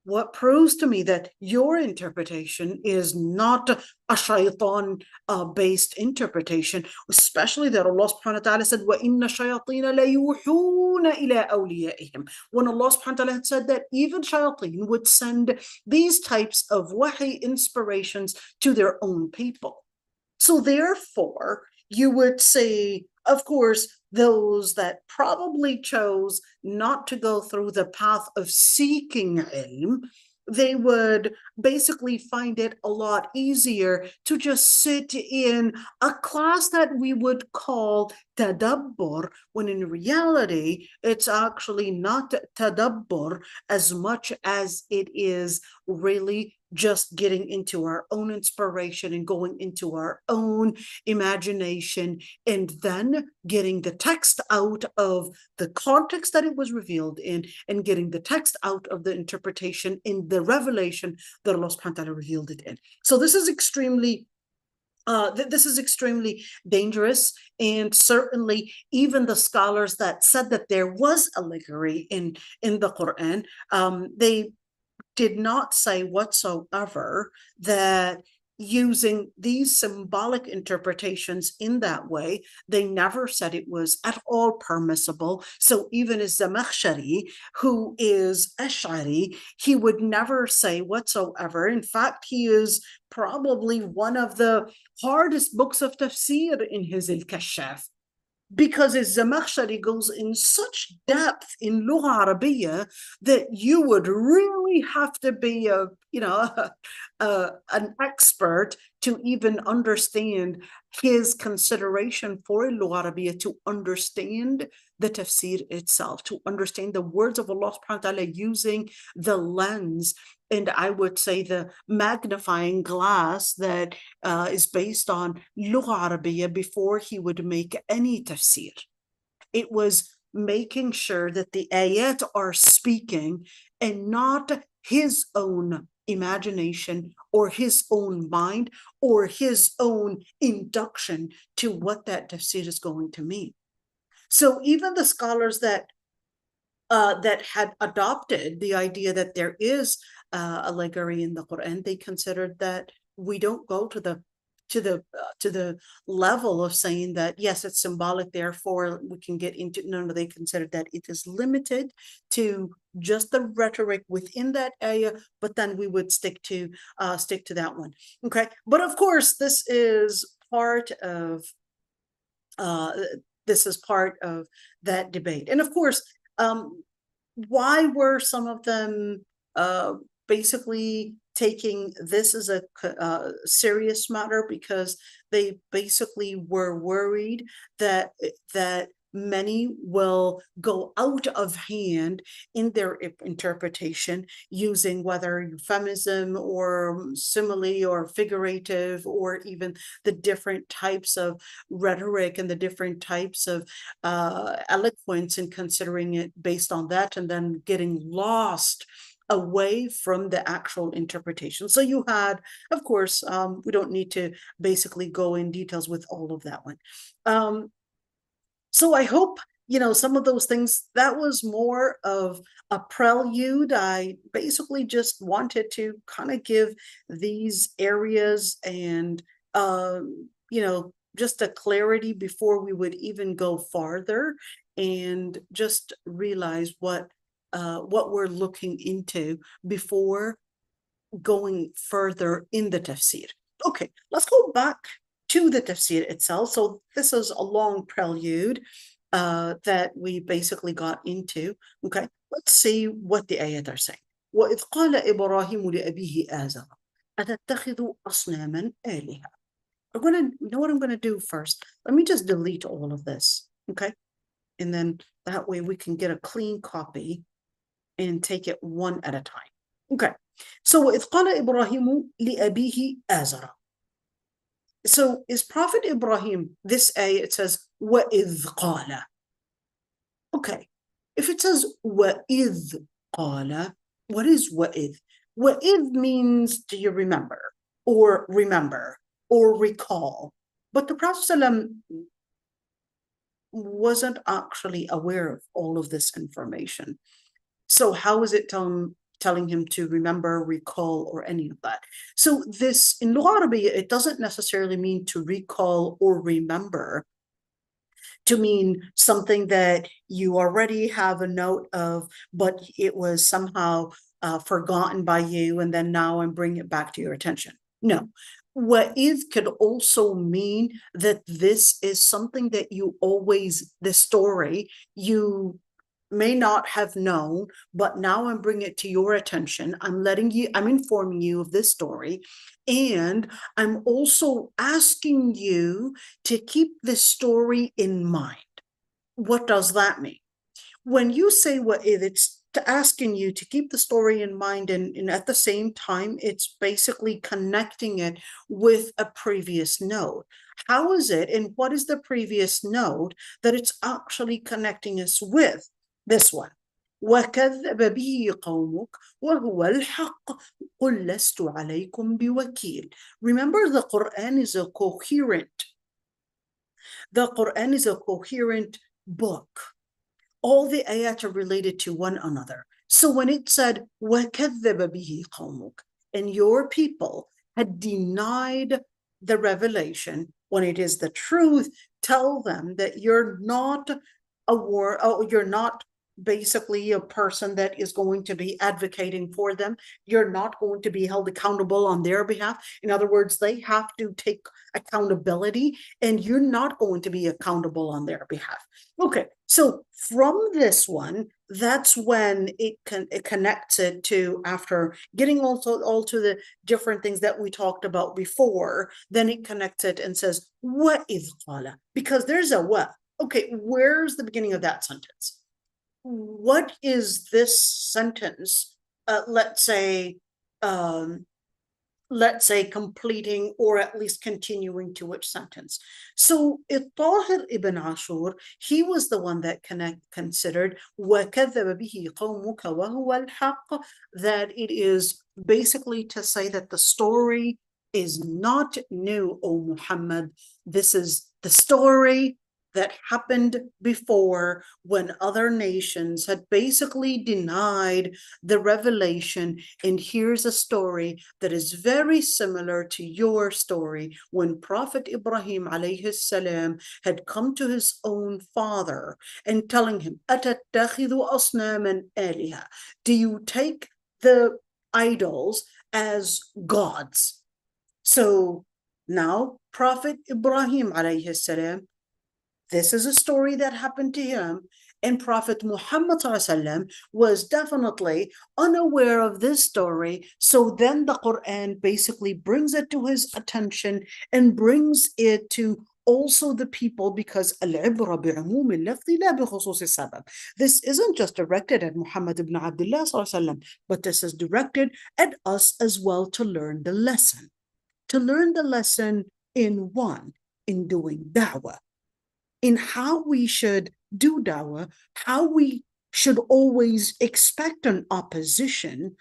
What proves to me that your interpretation is not a shaitan-based interpretation, especially that Allah subhanahu wa ta'ala said, وَإِنَّ الشَّيَاطِينَ لَيُوحُونَ إِلَىٰ أَوْلِيَائِهِمْ. When Allah subhanahu wa ta'ala had said that even shayateen would send these types of wahi inspirations to their own people. So therefore, you would say, of course, those that probably chose not to go through the path of seeking ilm, they would basically find it a lot easier to just sit in a class that we would call tadabbur, when in reality, it's actually not tadabbur as much as it is really just getting into our own inspiration and going into our own imagination, and then getting the text out of the context that it was revealed in, and getting the text out of the interpretation in the revelation that Allah subhanahu wa ta'ala revealed it in. So this is extremely dangerous, and certainly even the scholars that said that there was allegory in the Quran, they did not say whatsoever that using these symbolic interpretations in that way, they never said it was at all permissible. So even as Zamakhshari, who is Ash'ari, he would never say whatsoever. In fact, he is probably one of the hardest books of tafsir in his Al-Kashaf, because his Zamakhshari goes in such depth in Lugha Arabiya that you would really really have to be an expert to even understand his consideration for Lugha Arabiya, to understand the tafsir itself, to understand the words of Allah subhanahu wa ta'ala using the lens, and I would say the magnifying glass that is based on Lugha Arabiya before he would make any tafsir. It was making sure that the ayat are speaking and not his own imagination or his own mind or his own induction to what that tafsir is going to mean. So even the scholars that had adopted the idea that there is allegory in the Quran, they considered that we don't go to the level of saying that yes, it's symbolic, therefore we can get into. No, they considered that it is limited to just the rhetoric within that ayah, but then we would stick to that one. Okay, but of course this is part of that debate, and of course, why were some of them basically taking this as a serious matter? Because they basically were worried that many will go out of hand in their interpretation, using whether euphemism or simile or figurative, or even the different types of rhetoric and the different types of eloquence, and considering it based on that, and then getting lost away from the actual interpretation. So you had, of course, we don't need to basically go in details with all of that one. So I hope, some of those things, that was more of a prelude. I basically just wanted to kind of give these areas and, just a clarity before we would even go farther, and just realize what we're looking into before going further in the tafsir. Okay, let's go back to the tafsir itself. So this is a long prelude that we basically got into. Okay, let's see what the ayat are saying. وَإِذْ قَالَ إِبْرَاهِيمُ لِأَبِيهِ آزَرَ أَتَتَّخِذُ أَصْنَامًا آلِهَةً. You know what I'm going to do first? Let me just delete all of this, okay? And then that way we can get a clean copy and take it one at a time. Okay, so وَإِذْ قَالَ إِبْرَاهِيمُ لِأَبِيهِ آزَرَ. So is Prophet Ibrahim, this ayah, it says وَإِذْ قَالَ. Okay, if it says وَإِذْ قَالَ, what is وَإِذْ? وَإِذْ means, do you remember, or recall. But the Prophet ﷺ wasn't actually aware of all of this information. So how is it telling him to remember, recall, or any of that? So this, in Lugha Arabiya, it doesn't necessarily mean to recall or remember, to mean something that you already have a note of, but it was somehow forgotten by you, and then now I'm bringing it back to your attention. No. وَإِذْ could also mean that this is something that you always, the story, you may not have known, but now I'm bringing it to your attention. I'm informing you of this story, and I'm also asking you to keep this story in mind. What does that mean? When you say وَإِذْ, it's asking you to keep the story in mind, and at the same time, it's basically connecting it with a previous note. How is it, and what is the previous note that it's actually connecting us with? This one. وَكَذَّبَ بِهِ قَوْمُكَ وَهُوَ الْحَقُّ قُلْ لَسْتُ عَلَيْكُمْ بِوَكِيلٍ. Remember, the Quran is a coherent book. All the ayat are related to one another. So when it said, وَكَذَّبَ بِهِ قَوْمُكَ, and your people had denied the revelation, when it is the truth, tell them that you're not basically a person that is going to be advocating for them. You're not going to be held accountable on their behalf. In other words, they have to take accountability, and you're not going to be accountable on their behalf. Okay, so from this one, that's when it connects it to, after getting also all to the different things that we talked about before, then it connects it and says, what is qala? Because there's a what. Okay, where's the beginning of that sentence? What is this sentence? Let's say completing or at least continuing to which sentence. So Tahir ibn Ashur, he was the one that considered وَكَذَّبَ بِهِ قَوْمُكَ وَهُوَ الْحَقِّ, that it is basically to say that the story is not new, O Muhammad. This is the story that happened before, when other nations had basically denied the revelation. And here's a story that is very similar to your story, when Prophet Ibrahim alayhi salam had come to his own father and telling him, أَتَتَّخِذُ أَصْنَامًا آلِهَةً, do you take the idols as gods? So now Prophet Ibrahim alayhi salam, this is a story that happened to him, and Prophet Muhammad was definitely unaware of this story. So then the Quran basically brings it to his attention and brings it to also the people, because al-ibra bi'umum al-lafzi la bi khusus al-sabab. This isn't just directed at Muhammad ibn Abdullah but this is directed at us as well, to learn the lesson. To learn the lesson in one, in doing da'wah, in how we should do dawah, how we should always expect an opposition,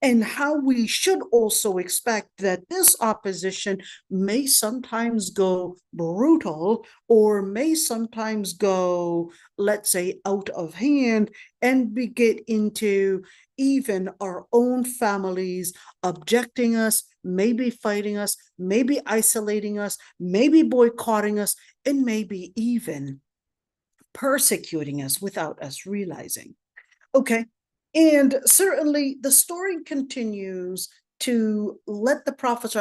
and how we should also expect that this opposition may sometimes go brutal, or may sometimes go, let's say, out of hand, and we get into even our own families objecting us, maybe fighting us, maybe isolating us, maybe boycotting us, and maybe even persecuting us without us realizing. Okay, and certainly the story continues to let the Prophet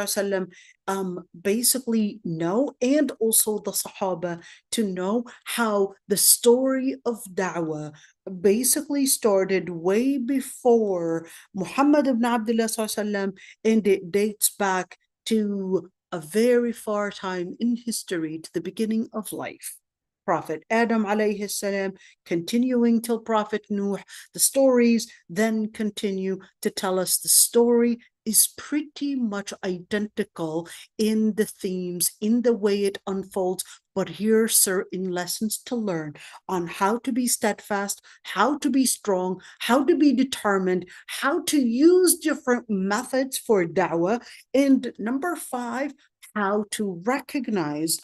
basically know, and also the Sahaba, to know how the story of da'wah basically started way before Muhammad ibn Abdullah, and it dates back to a very far time in history, to the beginning of life. Prophet Adam alayhi salam, continuing till Prophet Nuh. The stories then continue to tell us the story is pretty much identical in the themes, in the way it unfolds, but here are certain lessons to learn on how to be steadfast, how to be strong, how to be determined, how to use different methods for da'wah, and number 5, how to recognize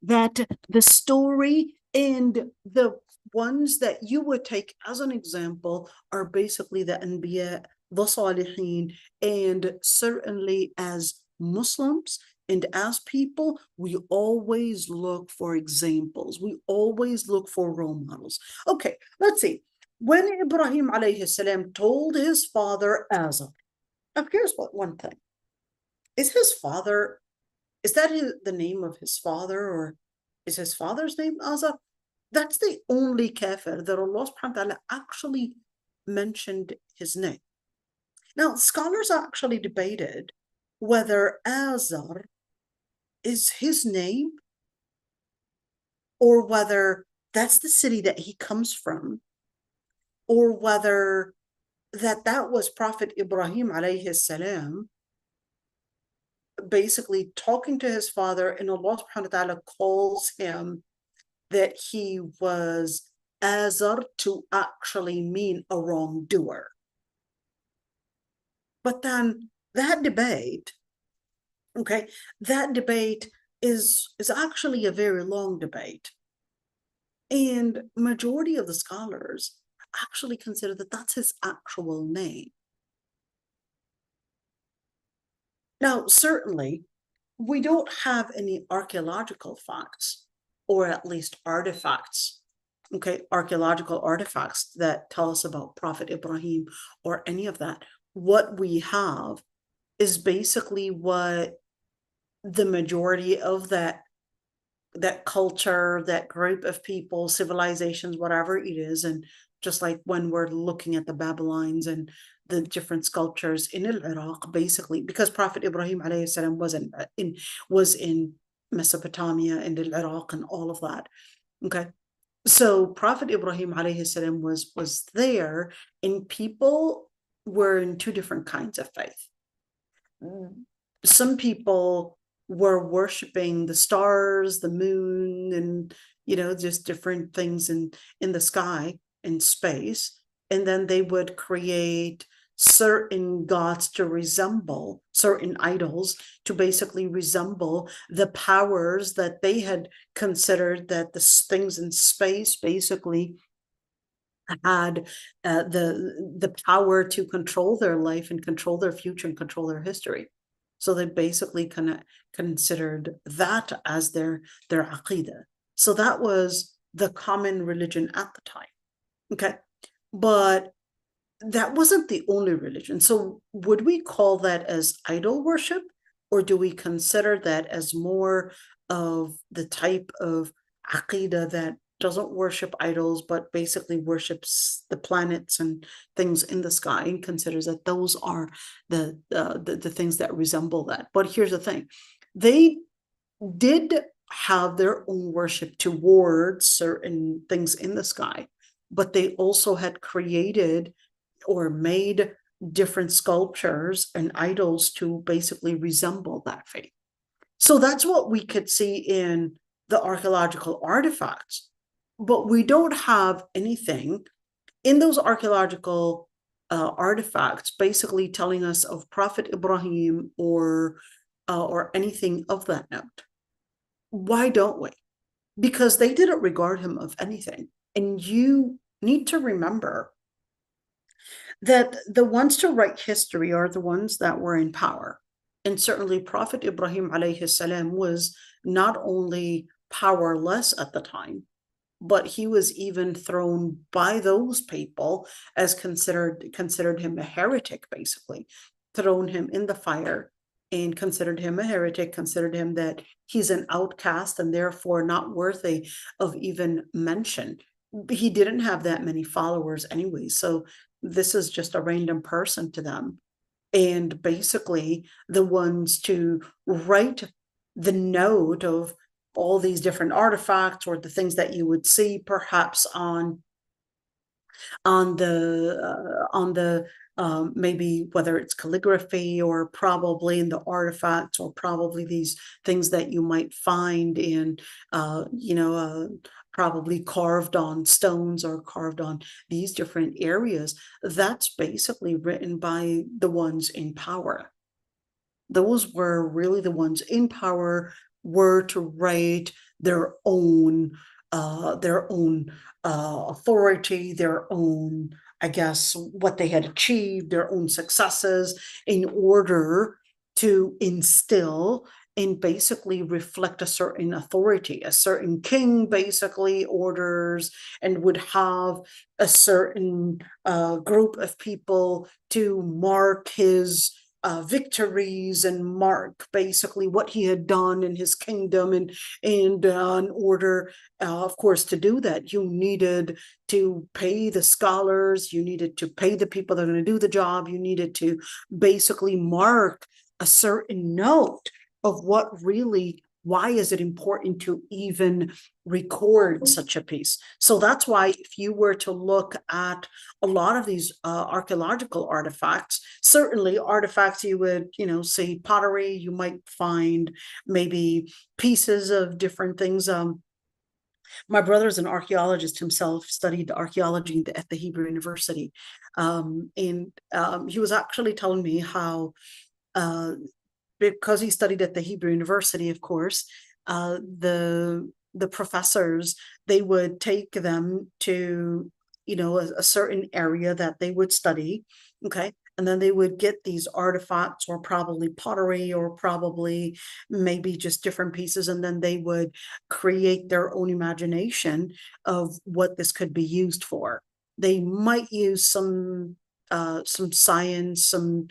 that the story and the ones that you would take as an example are basically the Anbiya, the Salihin, and certainly as Muslims and as people, we always look for examples. We always look for role models. Okay, let's see. When Ibrahim alayhi salam told his father Azar, now here's one thing. Is his father, is that the name of his father, or is his father's name Azar? That's the only kafir that Allah subhanahu wa ta'ala actually mentioned his name. Now, scholars actually debated whether Azar is his name, or whether that's the city that he comes from, or whether that was Prophet Ibrahim alayhi salam basically talking to his father, and Allah subhanahu wa ta'ala calls him that he was Azar to actually mean a wrongdoer. But then that debate, okay, that debate is actually a very long debate. And majority of the scholars actually consider that that's his actual name. Now, certainly, we don't have any archaeological facts, or at least artifacts, okay, archaeological artifacts that tell us about Prophet Ibrahim or any of that. What we have is basically what the majority of that culture, that group of people, civilizations, whatever it is. And just like when we're looking at the Babylons and the different sculptures in Iraq, basically, because Prophet Ibrahim alayhi salam was in Mesopotamia and in Iraq and all of that. Okay. So Prophet Ibrahim alayhi salam was there, and people were in two different kinds of faith. Some people were worshiping the stars, the moon, and just different things in the sky, in space, and then they would create certain gods to resemble, certain idols to basically resemble the powers that they had considered that the things in space basically had the power to control their life and control their future and control their history. So they basically considered that as their aqidah. So that was the common religion at the time. Okay. But that wasn't the only religion. So would we call that as idol worship, or do we consider that as more of the type of aqidah that doesn't worship idols, but basically worships the planets and things in the sky and considers that those are the things that resemble that? But here's the thing. They did have their own worship towards certain things in the sky, but they also had created or made different sculptures and idols to basically resemble that faith. So that's what we could see in the archaeological artifacts. But we don't have anything in those archaeological artifacts basically telling us of Prophet Ibrahim or anything of that note. Why don't we? Because they didn't regard him of anything. And you need to remember that the ones to write history are the ones that were in power. And certainly Prophet Ibrahim alayhi salam was not only powerless at the time, but he was even thrown by those people as considered him a heretic, basically, thrown him in the fire and considered him a heretic, considered him that he's an outcast and therefore not worthy of even mention. He didn't have that many followers anyway, so this is just a random person to them. And basically the ones to write the note of all these different artifacts or the things that you would see perhaps on the maybe whether it's calligraphy or probably in the artifacts or probably these things that you might find in probably carved on stones or carved on these different areas. That's basically written by the ones in power. Those were really the ones in power were to write their own authority, their own, I guess, what they had achieved, their own successes, in order to instill and basically reflect a certain authority. A certain king basically orders and would have a certain group of people to mark his victories and mark basically what he had done in his kingdom. And in order, of course, to do that, you needed to pay the scholars, you needed to pay the people that are going to do the job, you needed to basically mark a certain note of what really, why is it important to even record such a piece? So that's why if you were to look at a lot of these archaeological artifacts, certainly artifacts you would, see pottery, you might find maybe pieces of different things. My brother's an archaeologist himself, studied archaeology at the Hebrew University. And he was actually telling me how because he studied at the Hebrew University, of course, the professors, they would take them to, a certain area that they would study, okay? and then they would get these artifacts, or probably pottery, or probably maybe just different pieces, and then they would create their own imagination of what this could be used for. They might use some science, some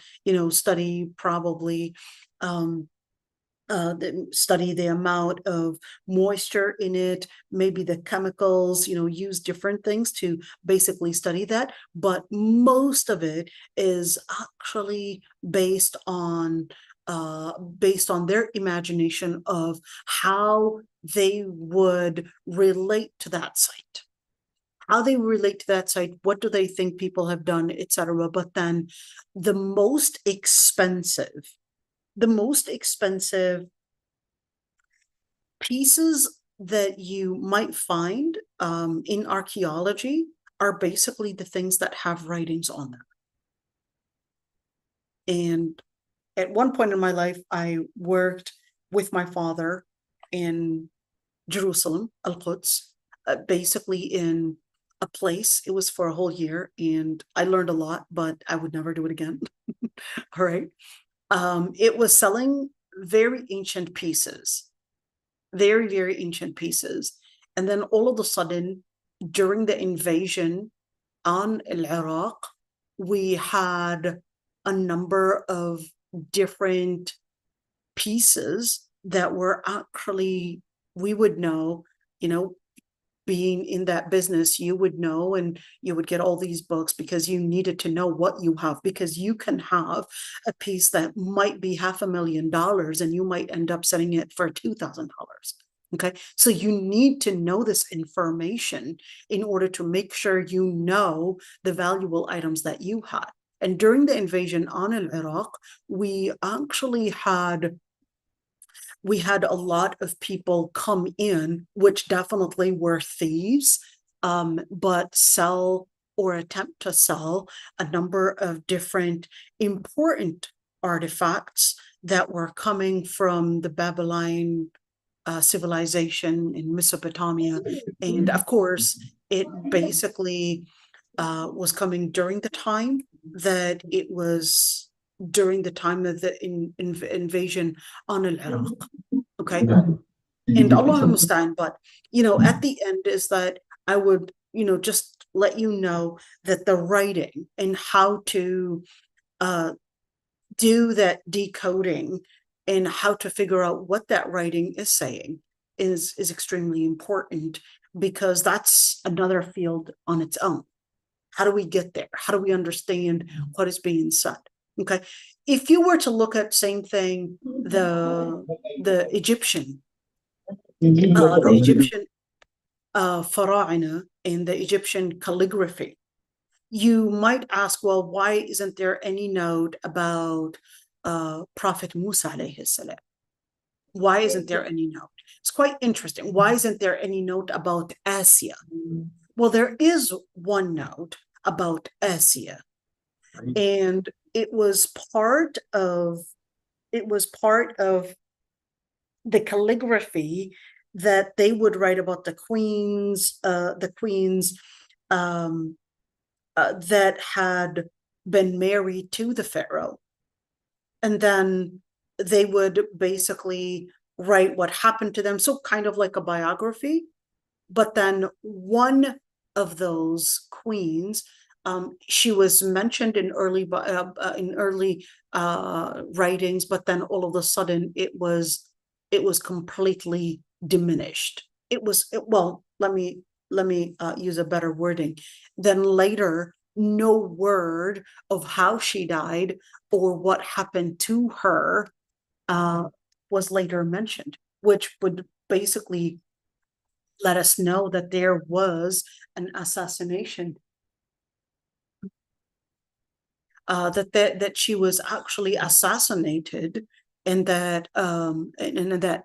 study, probably study the amount of moisture in it, maybe the chemicals, use different things to basically study that. But most of it is actually based on their imagination of how they would relate to that site. How they relate to that site, what do they think people have done, etc. But then the most expensive pieces that you might find in archaeology are basically the things that have writings on them. And at one point in my life, I worked with my father in Jerusalem, Al-Quds, basically in a place. It was for a whole year, and I learned a lot, but I would never do it again. All right. It was selling very ancient pieces, very, very ancient pieces. And then all of a sudden, during the invasion on Iraq, we had a number of different pieces that were actually, we would know, being in that business, you would know, and you would get all these books because you needed to know what you have, because you can have a piece that might be $500,000 and you might end up selling it for $2,000. Okay, so you need to know this information in order to make sure you know the valuable items that you had. And during the invasion on Iraq, we actually had a lot of people come in, which definitely were thieves, but sell or attempt to sell a number of different important artifacts that were coming from the Babylonian civilization in Mesopotamia. And of course, it basically was coming during the time that it was during the time of the invasion on Iraq. Okay. And Allah al-Musta'an, but at the end is that I would just let you know that the writing and how to do that decoding and how to figure out what that writing is saying is extremely important, because that's another field on its own. How do we get there? How do we understand what is being said? Okay, if you were to look at same thing, the Egyptian Fara'ina and the Egyptian calligraphy, you might ask, well, why isn't there any note about Prophet Musa alayhi salam? Why isn't there any note? It's quite interesting. Why isn't there any note about Asia? Well, there is one note about Asia, and it was part of the calligraphy that they would write about the queens that had been married to the pharaoh, and then they would basically write what happened to them, so kind of like a biography. But then one of those queens, she was mentioned in early writings, but then all of a sudden it was completely diminished. Well, let me use a better wording. Then later, no word of how she died or what happened to her was later mentioned, which would basically let us know that there was an assassination, that she was actually assassinated, and that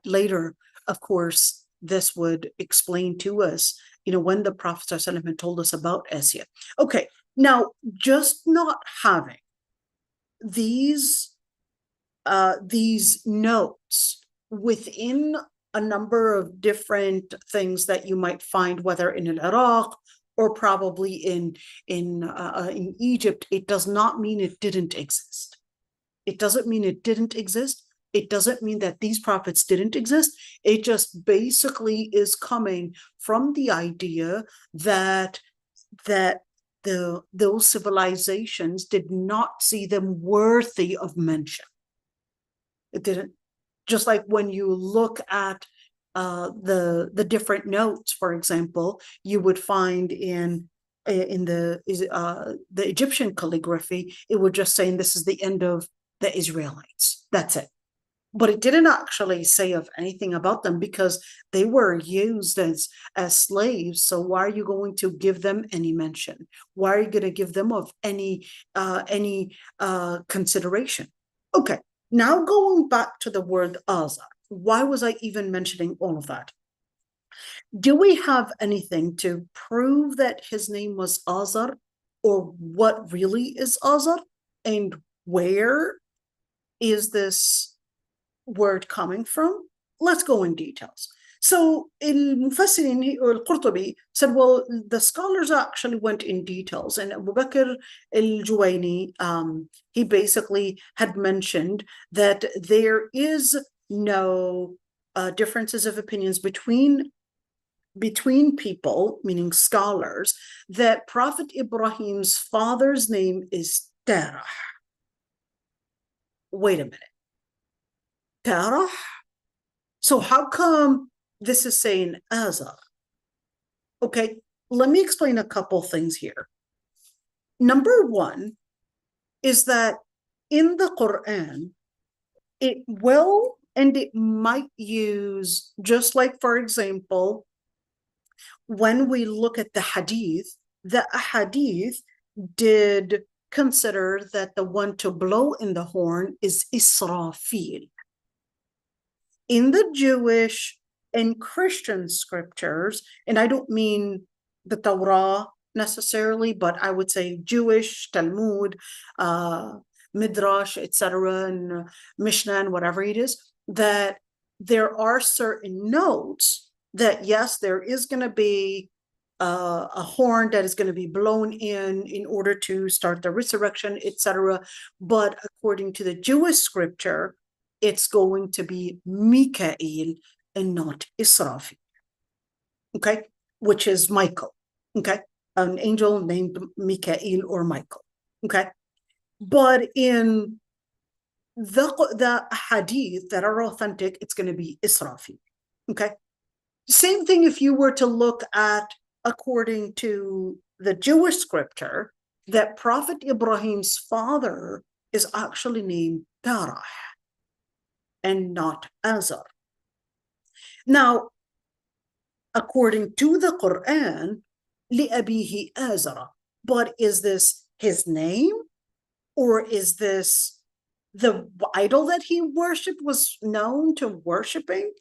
later, of course, this would explain to us, when the Prophet ﷺ had told us about Asia. Okay, now just not having these notes within a number of different things that you might find, whether in Iraq or probably in Egypt, it does not mean it didn't exist. It doesn't mean it didn't exist. It doesn't mean that these prophets didn't exist. It just basically is coming from the idea that those civilizations did not see them worthy of mention. It didn't. Just like when you look at the different notes, for example, you would find in the Egyptian calligraphy, it would just say, this is the end of the Israelites. That's it. But it didn't actually say of anything about them because they were used as slaves. So why are you going to give them any mention? Why are you going to give them of any consideration? Okay, now going back to the word Azar. Why was I even mentioning all of that? Do we have anything to prove that his name was Azar, or what really is Azar, and where is this word coming from? Let's go in details. So المفسرين or al-Qurtubi said, well, the scholars actually went in details, and Abu Bakr al-Juwayni, he basically had mentioned that there is no differences of opinions between people, meaning scholars, that Prophet Ibrahim's father's name is Terah. Wait a minute. Terah? So how come this is saying Azar? Okay, let me explain a couple things here. Number one is that in the Quran, it will and it might use, just like, for example, when we look at the hadith did consider that the one to blow in the horn is Israfil. In the Jewish and Christian scriptures, and I don't mean the Torah necessarily, but I would say Jewish, Talmud, Midrash, etc., and Mishnah, and whatever it is, that there are certain notes that, yes, there is going to be a horn that is going to be blown in order to start the resurrection, etc. But according to the Jewish scripture, it's going to be Mikael and not Israfil, okay, which is Michael, okay, an angel named Mikael or Michael, okay. But in the hadith that are authentic, it's going to be Israfil, okay. Same thing if you were to look at, according to the Jewish scripture, that Prophet Ibrahim's father is actually named Terah and not Azar. Now, according to the Quran, لِأَبِيهِ Azara, but is this his name, or is this the idol that he worshipped, was known to worshiping,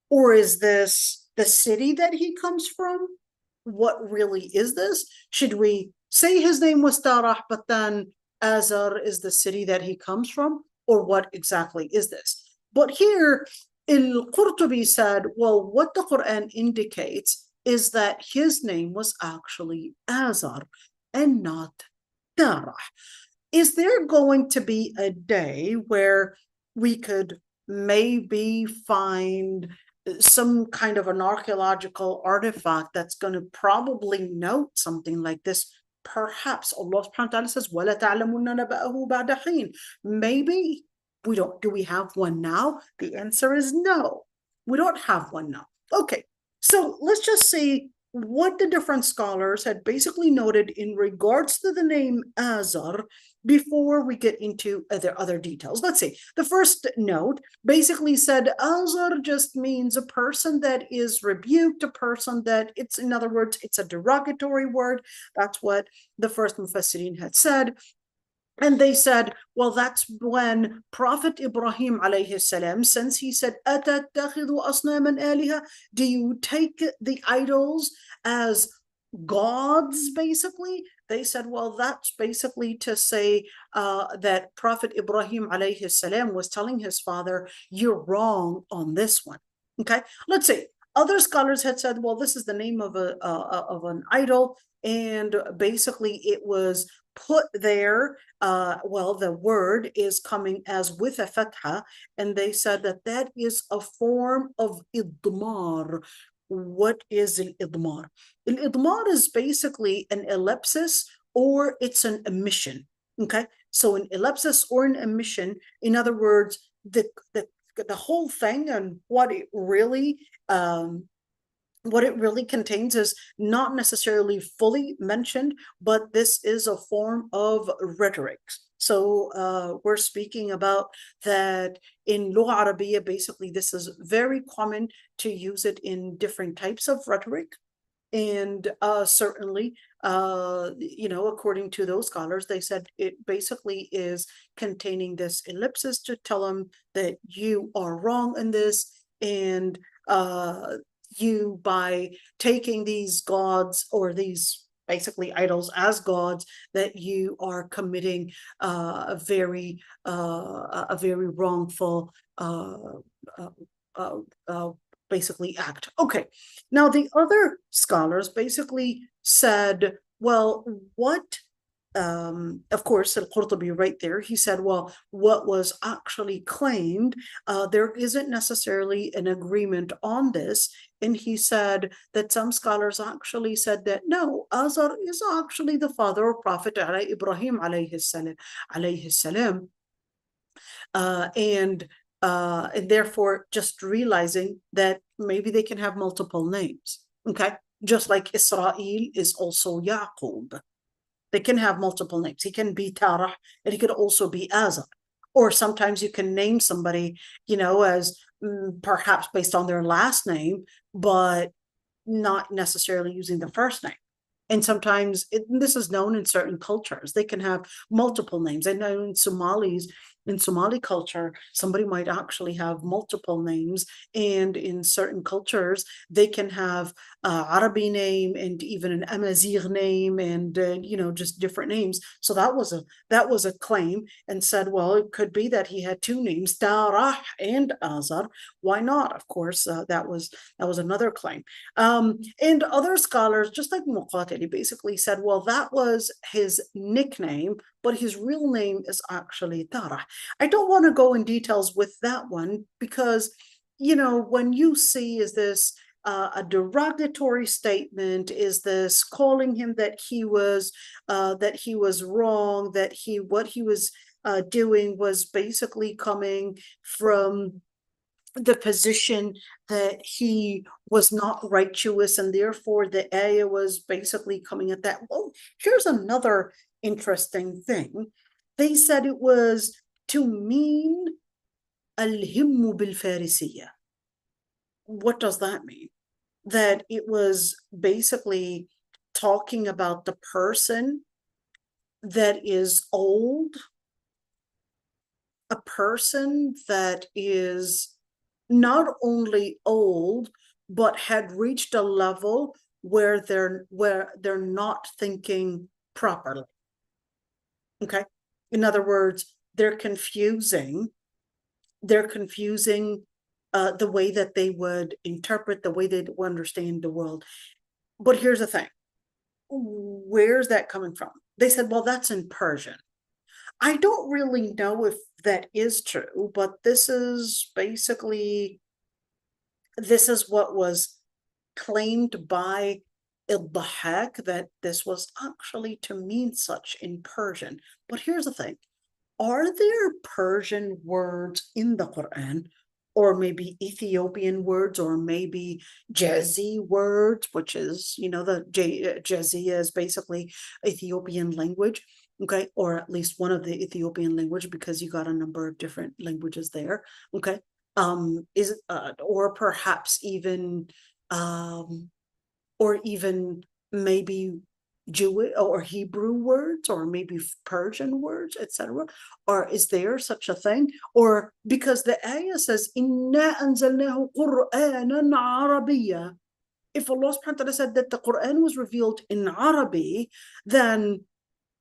or is this the city that he comes from? What really is this? Should we say his name was Terah, but then Azar is the city that he comes from, or what exactly is this? But here, al-Qurtubi said, well, what the Quran indicates is that his name was actually Azar and not Terah. Is there going to be a day where we could maybe find some kind of an archaeological artifact that's going to probably note something like this? Perhaps. Allah subhanahu wa ta'ala says, وَلَا تَعْلَمُنَّ نَبَأَهُ بَعْدَ حِينٍ. Maybe we don't. Do we have one now? The answer is no. We don't have one now. Okay, so let's just see what the different scholars had basically noted in regards to the name Azar before we get into other details. Let's see. The first note basically said Azar just means a person that is rebuked, a person that it's, in other words, it's a derogatory word. That's what the first Mufassirin had said. And they said, well, that's when Prophet Ibrahim alayhi salam, since he said, أَتَتَّخِذُ أَصْنَامًا آلِهَةً, do you take the idols as gods, basically? They said, well, that's basically to say that Prophet Ibrahim alayhi salam was telling his father, you're wrong on this one. Okay, let's see. Other scholars had said, well, this is the name of an idol, and basically it was put there. Well, the word is coming as with a fatha, and they said that that is a form of idmar. What is al-idmar? Al-idmar is basically an ellipsis, or it's an omission. Okay, so an ellipsis or an omission, in other words, the whole thing and what it really contains is not necessarily fully mentioned, but this is a form of rhetoric. So we're speaking about that in Lugha Arabiya. Basically, this is very common to use it in different types of rhetoric. And certainly, according to those scholars, they said it basically is containing this ellipsis to tell them that you are wrong in this, and you, by taking these gods or these basically idols as gods, that you are committing a very wrongful basically act. Okay, now the other scholars basically said, well, what of course, al-Qurtubi right there, he said, well, what was actually claimed, there isn't necessarily an agreement on this. And he said that some scholars actually said that no, Azar is actually the father of Prophet Ibrahim alayhi salam. And therefore just realizing that maybe they can have multiple names. Okay, just like Israel is also Yaqub. They can have multiple names. He can be Tarah, and he could also be Azar. Or sometimes you can name somebody, as perhaps based on their last name, but not necessarily using the first name. And sometimes this is known in certain cultures. They can have multiple names. I know in Somali culture, somebody might actually have multiple names. And in certain cultures, they can have an Arabic name and even an Amazigh name, and just different names. So that was a claim, and said, well, it could be that he had two names, Tarah and Azar. Why not? Of course, that was another claim. And other scholars, just like Muqatil, basically said, well, that was his nickname, but his real name is actually Tarah. I don't want to go in details with that one because, when you see, is this a derogatory statement? Is this calling him that he was wrong, that what he was doing was basically coming from the position that he was not righteous, and therefore the ayah was basically coming at that? Well, here's another interesting thing. They said it was to mean al-himmu bil-farisiyya. What does that mean? That it was basically talking about the person that is old, a person that is not only old, but had reached a level where they're not thinking properly. Okay, in other words, they're confusing the way that they would interpret, the way they would understand the world. But here's the thing, where's that coming from? They said, well, that's in Persian. I don't really know if that is true, but this is what was claimed by al-Dhahak, that this was actually to mean such in Persian. But here's the thing, are there Persian words in the Quran, or maybe Ethiopian words, or maybe Jazi words, which is, the Jazi is basically Ethiopian language, okay, or at least one of the Ethiopian language, because you got a number of different languages there, okay, or perhaps even, or even maybe Jewish or Hebrew words, or maybe Persian words, etc. Or is there such a thing? Or because the ayah says, "Inna anzalnahu Qur'anan Arabiyya." If Allah subhanahu wa ta'ala said that the Quran was revealed in Arabic, then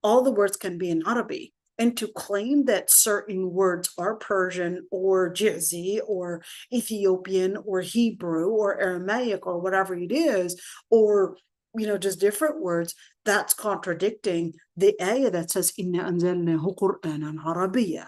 all the words can be in Arabic. and to claim that certain words are Persian or Jizzi or Ethiopian or Hebrew or Aramaic or whatever it is, or just different words, that's contradicting the ayah that says Inna anzalnahu Qur'anan Arabiyya.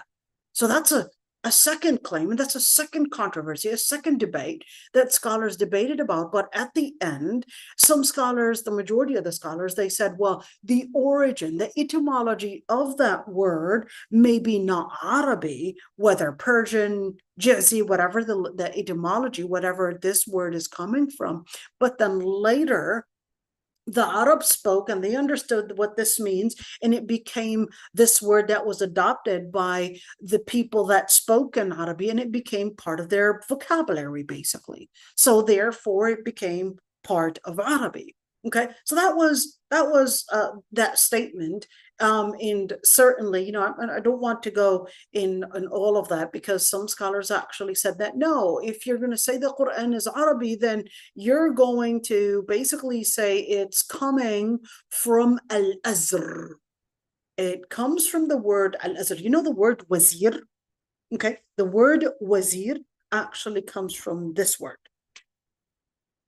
So that's a second claim, and that's a second controversy, a second debate that scholars debated about. But at the end, some scholars, the majority of the scholars, they said, well, the origin, the etymology of that word may be not Arabic, whether Persian, Jizzi, whatever the etymology, whatever this word is coming from. But then later, the Arabs spoke and they understood what this means, and it became this word that was adopted by the people that spoke in Arabic, and it became part of their vocabulary, basically. So therefore, it became part of Arabic. Okay, so that was that statement. And certainly, I don't want to go in all of that, because some scholars actually said that no, if you're going to say the Quran is Arabic, then you're going to basically say it's coming from al-Azr. It comes from the word al-Azr. You know the word wazir? Okay, the word wazir actually comes from this word.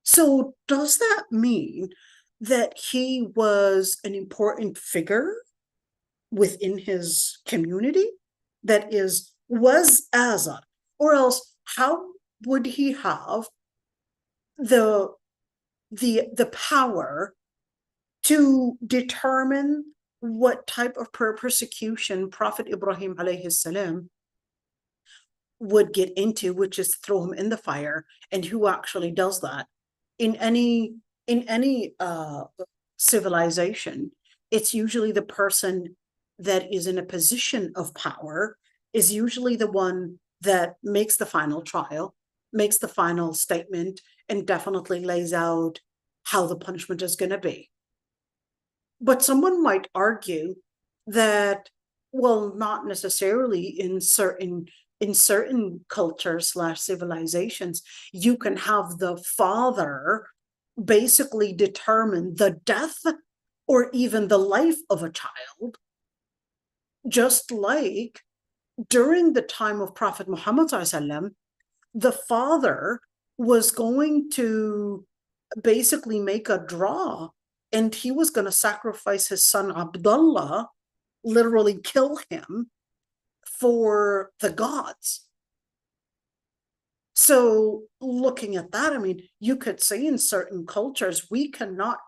So does that mean that he was an important figure within his community that was Azar? Or else how would he have the power to determine what type of persecution Prophet Ibrahim alayhi salam would get into, which is throw him in the fire? And who actually does that in any civilization? It's usually the person that is in a position of power is usually the one that makes the final trial, makes the final statement, and definitely lays out how the punishment is going to be. But someone might argue that, well, not necessarily in certain cultures / civilizations, you can have the father basically determine the death or even the life of a child, just like during the time of Prophet Muhammad ﷺ, the father was going to basically make a draw, and he was going to sacrifice his son Abdullah, literally kill him for the gods. So looking at that, I mean, you could say in certain cultures, we cannot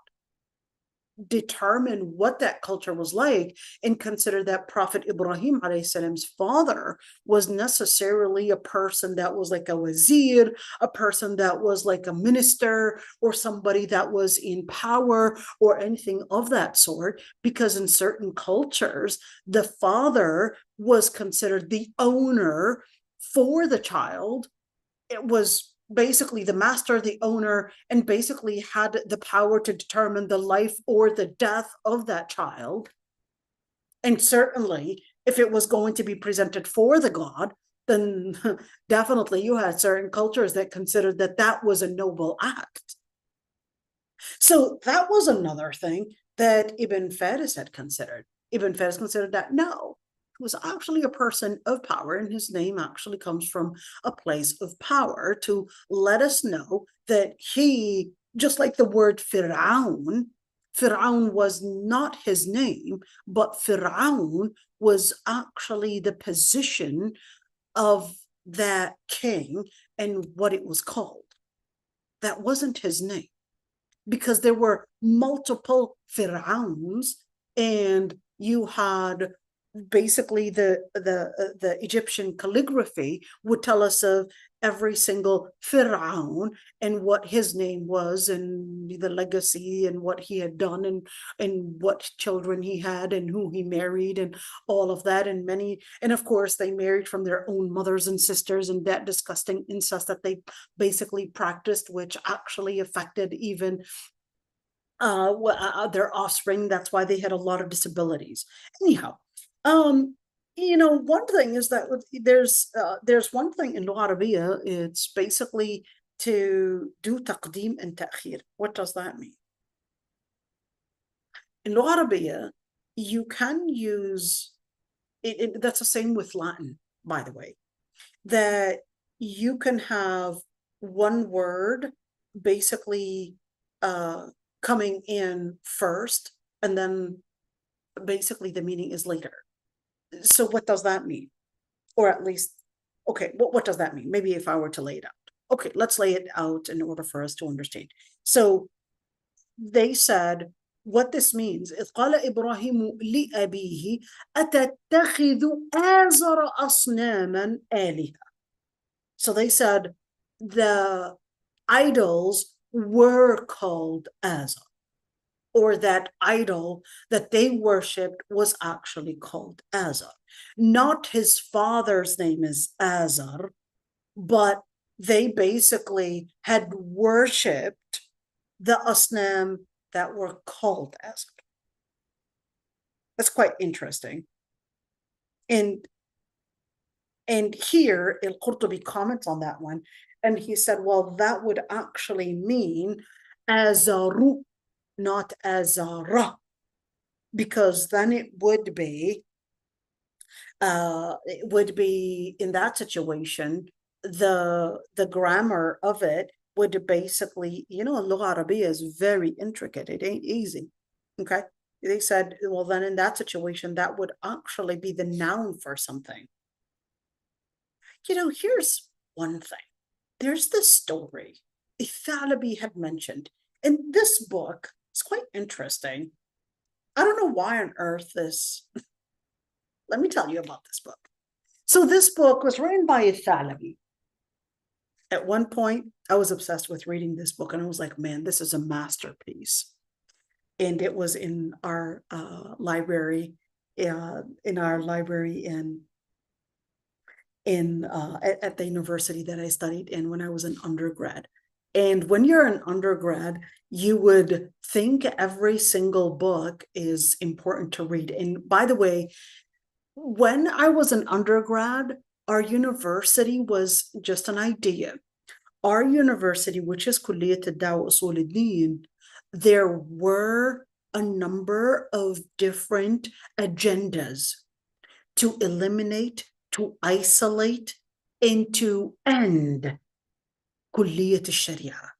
determine what that culture was like and consider that Prophet Ibrahim alayhi salam's father was necessarily a person that was like a wazir, a person that was like a minister, or somebody that was in power or anything of that sort, because in certain cultures the father was considered the owner for the child. It was basically the master, the owner, and basically had the power to determine the life or the death of that child. And certainly, if it was going to be presented for the god, then definitely you had certain cultures that considered that that was a noble act. So that was another thing that Ibn Faris had considered. Ibn Faris considered that no, was actually a person of power, and his name actually comes from a place of power, to let us know that he, just like the word Fir'aun was not his name, but Fir'aun was actually the position of that king and what it was called. That wasn't his name, because there were multiple Fir'auns, and you had basically the Egyptian calligraphy would tell us of every single Fir'aun and what his name was, and the legacy, and what he had done, and what children he had, and who he married, and all of that. And of course they married from their own mothers and sisters, and that disgusting incest that they basically practiced, which actually affected even their offspring. That's why they had a lot of disabilities. Anyhow, one thing is that there's one thing in Lugha Arabiya, it's basically to do taqdeem and ta'khir. What does that mean? In Lugha Arabiya, you can use that's the same with Latin, by the way, that you can have one word basically coming in first, and then basically the meaning is later. So what does that mean? Or at least, okay, what does that mean? Maybe if I were to lay it out. Okay, let's lay it out in order for us to understand. So they said, what this means is قال إبراهيم لأبيه أتتخذ آزر أصناما آلهة. So they said the idols were called Azar, or that idol that they worshipped was actually called Azar. Not his father's name is Azar, but they basically had worshipped the asnam that were called Azar. That's quite interesting. And here al-Qurtubi comments on that one, and he said, well, that would actually mean Azaru, not Azara, because then it would be in that situation, the grammar of it would basically, al-Lugha Arabiya is very intricate. It ain't easy. Okay. They said, well, then in that situation, that would actually be the noun for something. Here's one thing. There's this story Thalabi had mentioned in this book. It's quite interesting. I don't know why on earth this. Let me tell you about this book. So this book was written by Thalabi. At one point, I was obsessed with reading this book, and I was like, man, this is a masterpiece. And it was in our library, at the university that I studied in when I was an undergrad. And when you're an undergrad, you would think every single book is important to read. And by the way, when I was an undergrad, our university was just an idea. Our university, which is Kulliyat al-Dawah Usul al-Din, there were a number of different agendas to eliminate, to isolate, and to end Kulliyat al-Sharia.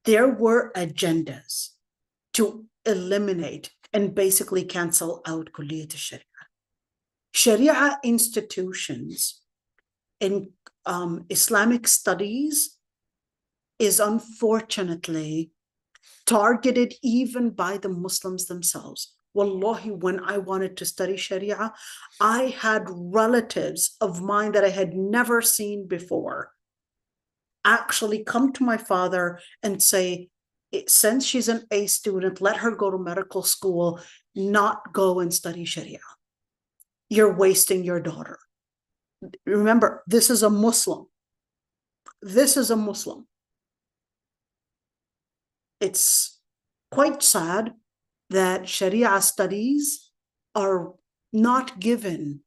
There were agendas to eliminate and basically cancel out Kulliyat al-Sharia. Sharia institutions in Islamic studies is unfortunately targeted even by the Muslims themselves. Wallahi, when I wanted to study Sharia, I had relatives of mine that I had never seen before actually come to my father and say, since she's an A student, let her go to medical school, not go and study Sharia. You're wasting your daughter. Remember, this is a Muslim. This is a Muslim. It's quite sad that Sharia studies are not given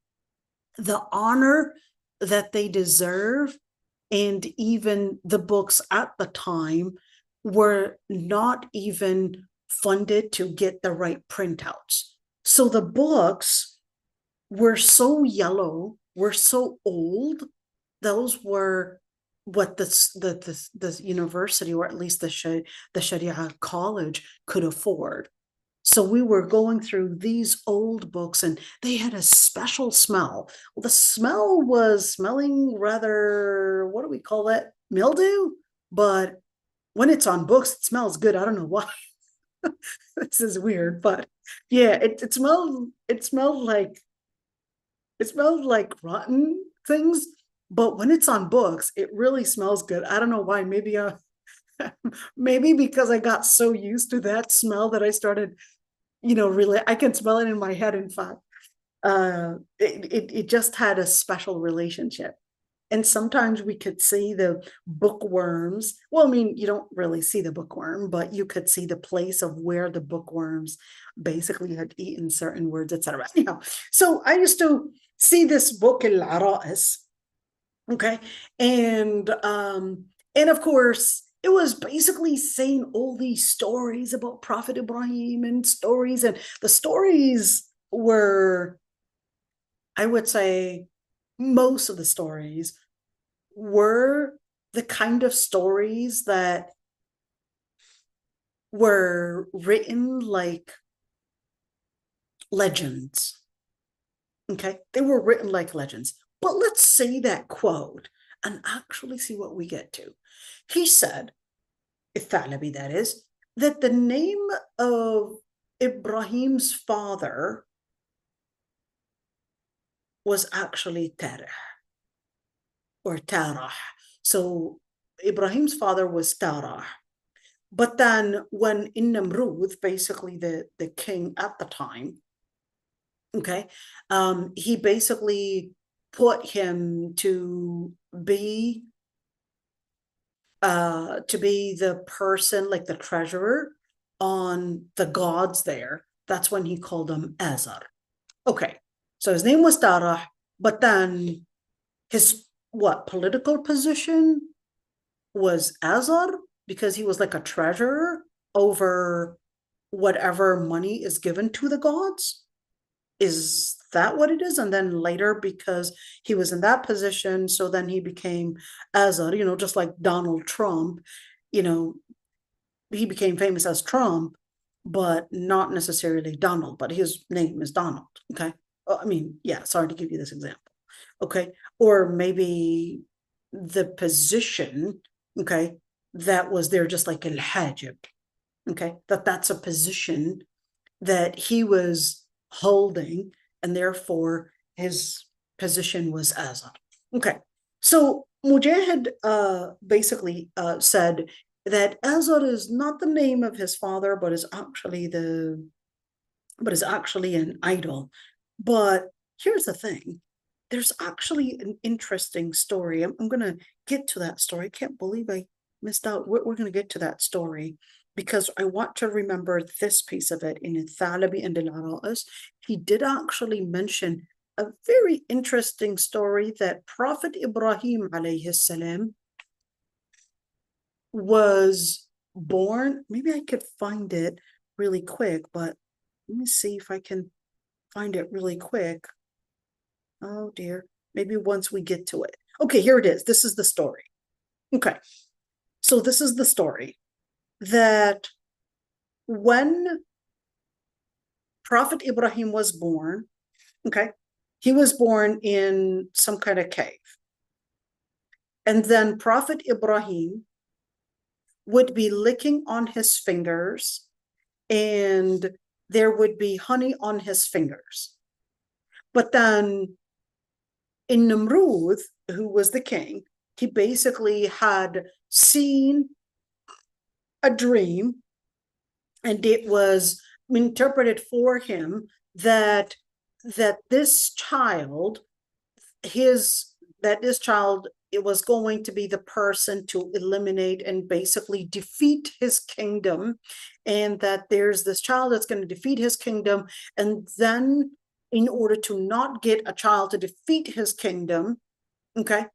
the honor that they deserve, and even the books at the time were not even funded to get the right printouts. So the books were so yellow, were so old. Those were what the university, or at least the Sharia college, could afford. So we were going through these old books, and they had a special smell. Well, the smell was smelling rather, what do we call that? Mildew? But when it's on books, it smells good. I don't know why. This is weird, but yeah, it smelled like rotten things. But when it's on books, it really smells good. I don't know why. Maybe because I got so used to that smell that I started, really, I can smell it in my head. In fact, it just had a special relationship. And sometimes we could see the bookworms. Well, I mean, you don't really see the bookworm, but you could see the place of where the bookworms basically had eaten certain words, etc. Anyhow, so I used to see this book, al-Ara'is, okay, and of course, it was basically saying all these stories about Prophet Ibrahim and the stories were, I would say most of the stories were the kind of stories that were written like legends. Okay, they were written like legends. But let's see that quote and actually see what we get to. He said, الثعلبي that is, that the name of Ibrahim's father was actually Tarah or Tarah. So Ibrahim's father was Tarah. But then when Namrud, basically the king at the time, okay, he basically put him to be the person, like the treasurer on the gods there. That's when he called him Azar. Okay, so his name was Tarah, but then his political position was Azar, because he was like a treasurer over whatever money is given to the gods. Is that what it is? And then later, because he was in that position, so then he became Azar, just like Donald Trump, he became famous as Trump, but not necessarily Donald, but his name is Donald. Okay. I mean, yeah, sorry to give you this example. Okay. Or maybe the position, okay, that was there, just like al-Hajib. Okay. That's a position that he was holding, and therefore his position was Azar. Okay. So Mujahid basically said that Azar is not the name of his father, but is actually an idol. But here's the thing. There's actually an interesting story. I'm going to get to that story. I can't believe I missed out. We're going to get to that story because I want to remember this piece of it in Thalabi and al-Ara'is. He did actually mention a very interesting story that Prophet Ibrahim alayhi salam was born. Maybe I could find it really quick, but let me see if I can find it really quick. Oh dear. Maybe once we get to it. Okay, here it is. This is the story. Okay. So this is the story that when Prophet Ibrahim was born, okay, he was born in some kind of cave. And then Prophet Ibrahim would be licking on his fingers, and there would be honey on his fingers. But then in Namrud, who was the king, he basically had seen a dream, and it was interpreted for him that this child, it was going to be the person to eliminate and basically defeat his kingdom, and that there's this child that's going to defeat his kingdom, and then in order to not get a child to defeat his kingdom, okay,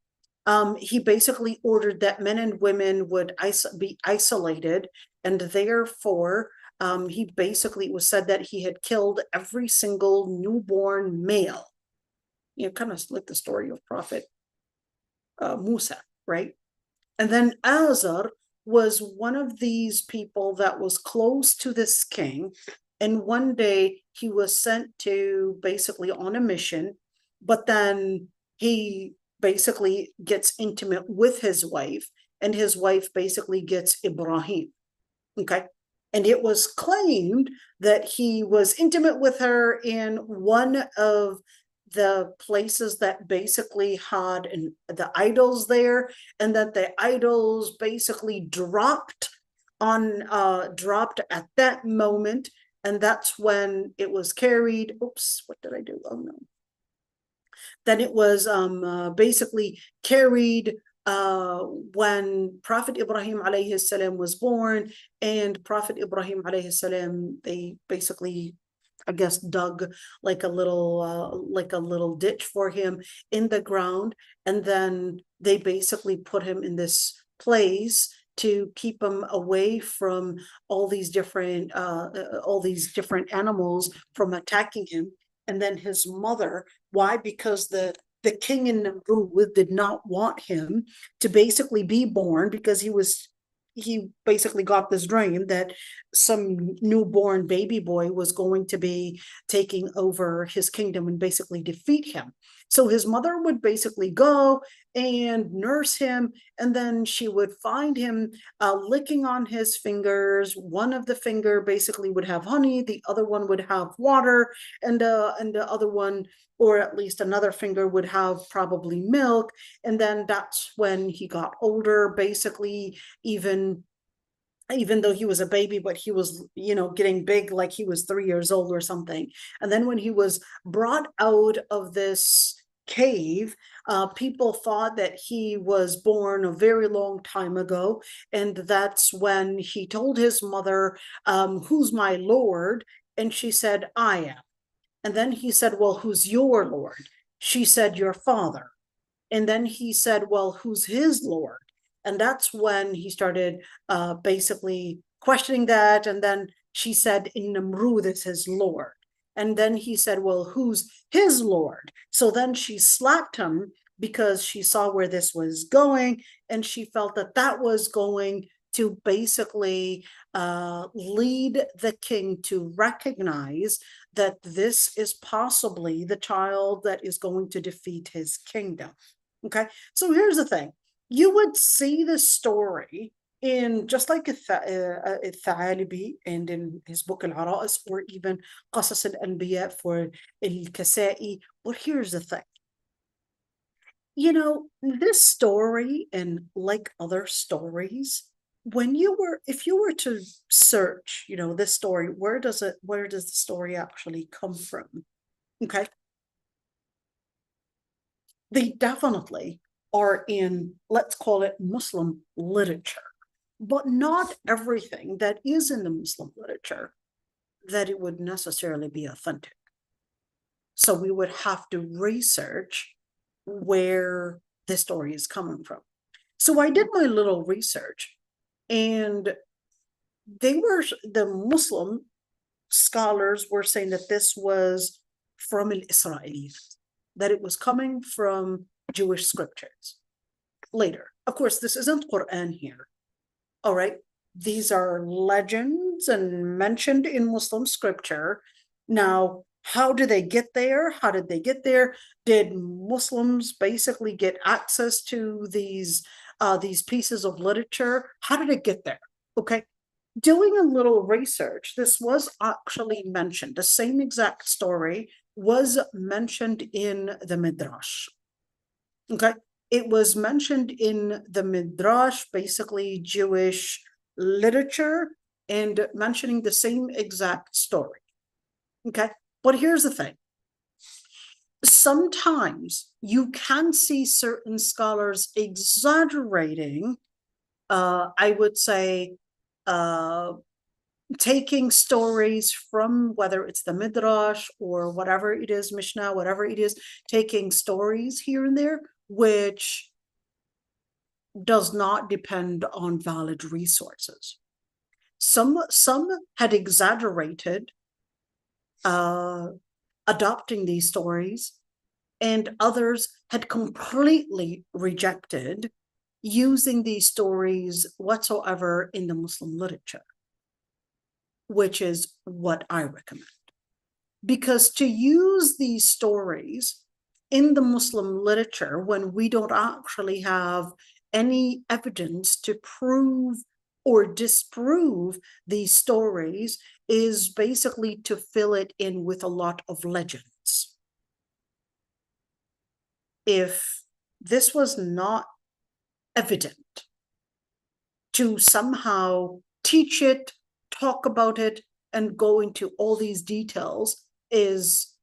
he basically ordered that men and women would be isolated, and therefore he basically, it was said that he had killed every single newborn male. Kind of like the story of Prophet Musa, right? And then Azar was one of these people that was close to this king. And one day he was sent to basically on a mission, but then he basically gets intimate with his wife, and his wife basically gets Ibrahim. Okay. And it was claimed that he was intimate with her in one of the places that basically had the idols there, and that the idols basically dropped at that moment, and that's when it was carried. Oops, what did I do? Oh no. Then it was basically carried when Prophet Ibrahim alayhi salam was born, and Prophet Ibrahim alayhi salam, they basically, I guess, dug like a little ditch for him in the ground, and then they basically put him in this place to keep him away from all these different animals from attacking him. and then his mother. Why? Because the king in Namrud did not want him to basically be born, because he basically got this dream that some newborn baby boy was going to be taking over his kingdom and basically defeat him. So his mother would basically go and nurse him, and then she would find him licking on his fingers. One of the finger basically would have honey, the other one would have water, and the other one, or at least another finger, would have probably milk. And then that's when he got older, basically, even though he was a baby, but he was, getting big, like he was 3 years old or something. And then when he was brought out of this cave, people thought that he was born a very long time ago. And that's when he told his mother, who's my Lord? And she said, I am. And then he said, well, who's your Lord? She said, your father. And then he said, well, who's his Lord? And that's when he started basically questioning that. And then she said, in Namrud is his Lord. And then he said, well, who's his Lord? So then she slapped him because she saw where this was going. And she felt that that was going to basically lead the king to recognize that this is possibly the child that is going to defeat his kingdom. Okay, so here's the thing. You would see the story in, just like الثعالبي and in his book Al-Ara'is, or even قصص الأنبياء for Al-Kasai. But here's the thing. This story, and like other stories, if you were to search, this story, where does the story actually come from? Okay. They definitely are in, let's call it, Muslim literature, but not everything that is in the Muslim literature that it would necessarily be authentic. So we would have to research where the story is coming from. So I did my little research, and the Muslim scholars were saying that this was from al-Isra'iliyat, that it was coming from Jewish scriptures. Later, of course, this isn't Quran here. All right, these are legends and mentioned in Muslim scripture. Now, how do they get there? How did they get there? Did Muslims basically get access to these pieces of literature? How did it get there? Okay, doing a little research, this was actually mentioned. The same exact story was mentioned in the Midrash. Okay, it was mentioned in the Midrash, basically Jewish literature, and mentioning the same exact story. Okay, but here's the thing. Sometimes you can see certain scholars exaggerating, I would say, taking stories from, whether it's the Midrash or whatever it is, Mishnah, whatever it is, taking stories here and there, which does not depend on valid resources. Some had exaggerated adopting these stories, and others had completely rejected using these stories whatsoever in the Muslim literature, which is what I recommend. Because to use these stories in the Muslim literature when we don't actually have any evidence to prove or disprove these stories is basically to fill it in with a lot of legends. If this was not evident, to somehow teach it, talk about it, and go into all these details is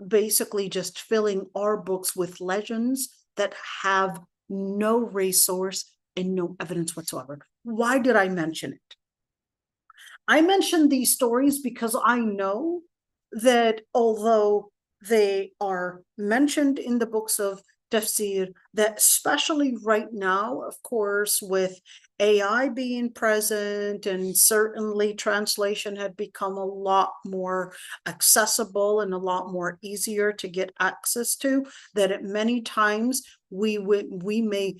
basically just filling our books with legends that have no resource and no evidence whatsoever. Why did I mention it? I mentioned these stories because I know that although they are mentioned in the books of tafsir, that especially right now, of course, with AI being present, and certainly translation had become a lot more accessible and a lot more easier to get access to, that at many times we may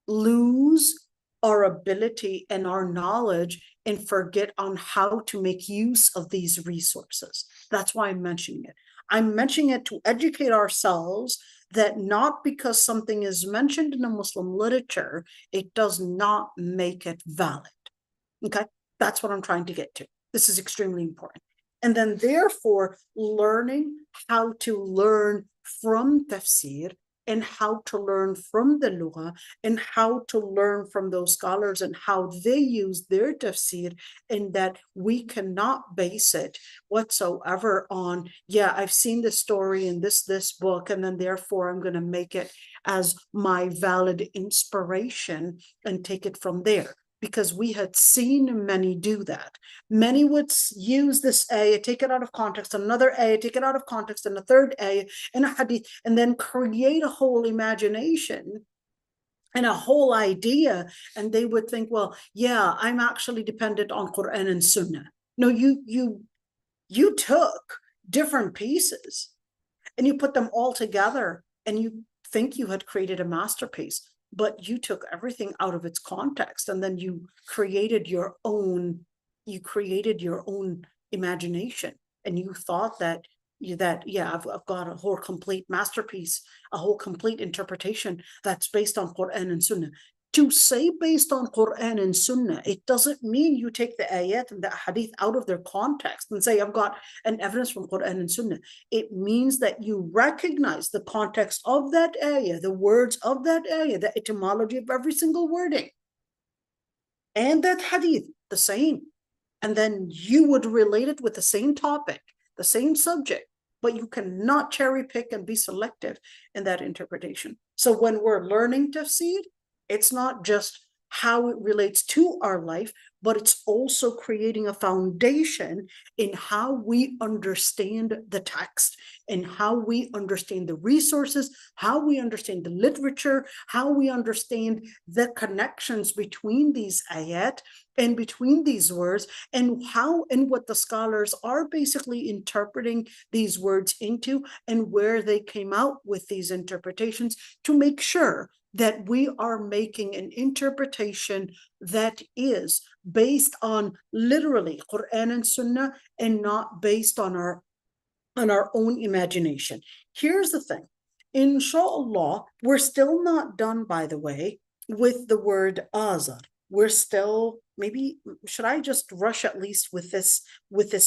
lose our ability and our knowledge and forget on how to make use of these resources. That's why I'm mentioning it. I'm mentioning it to educate ourselves that not because something is mentioned in the Muslim literature, it does not make it valid. Okay, that's what I'm trying to get to. This is extremely important. And then therefore, learning how to learn from tafsir, and how to learn from the lugha, and how to learn from those scholars and how they use their tafsir, and that we cannot base it whatsoever on, yeah, I've seen this story in this book, and then therefore I'm going to make it as my valid inspiration and take it from there. Because we had seen many do that. Many would use this ayah, take it out of context, another ayah, take it out of context, and a third ayah, and a hadith, and then create a whole imagination and a whole idea. And they would think, well, yeah, I'm actually dependent on Quran and Sunnah. No, you took different pieces and you put them all together, and you think you had created a masterpiece. But you took everything out of its context, and then you created your own imagination, and you thought that yeah, I've got a whole complete masterpiece, a whole complete interpretation that's based on Quran and Sunnah. To say based on Quran and Sunnah, it doesn't mean you take the ayat and the hadith out of their context and say, I've got an evidence from Quran and Sunnah. It means that you recognize the context of that ayah, the words of that ayah, the etymology of every single wording, and that hadith, the same. And then you would relate it with the same topic, the same subject, but you cannot cherry pick and be selective in that interpretation. So when we're learning tafsir, it's not just how it relates to our life, but it's also creating a foundation in how we understand the text, and how we understand the resources, how we understand the literature, how we understand the connections between these ayat and between these words, and how and what the scholars are basically interpreting these words into, and where they came out with these interpretations, to make sure that we are making an interpretation that is based on literally Quran and Sunnah, and not based on our own imagination. Here's the thing. Inshallah, we're still not done, by the way, with the word azar. We're still, maybe, should I just rush at least with this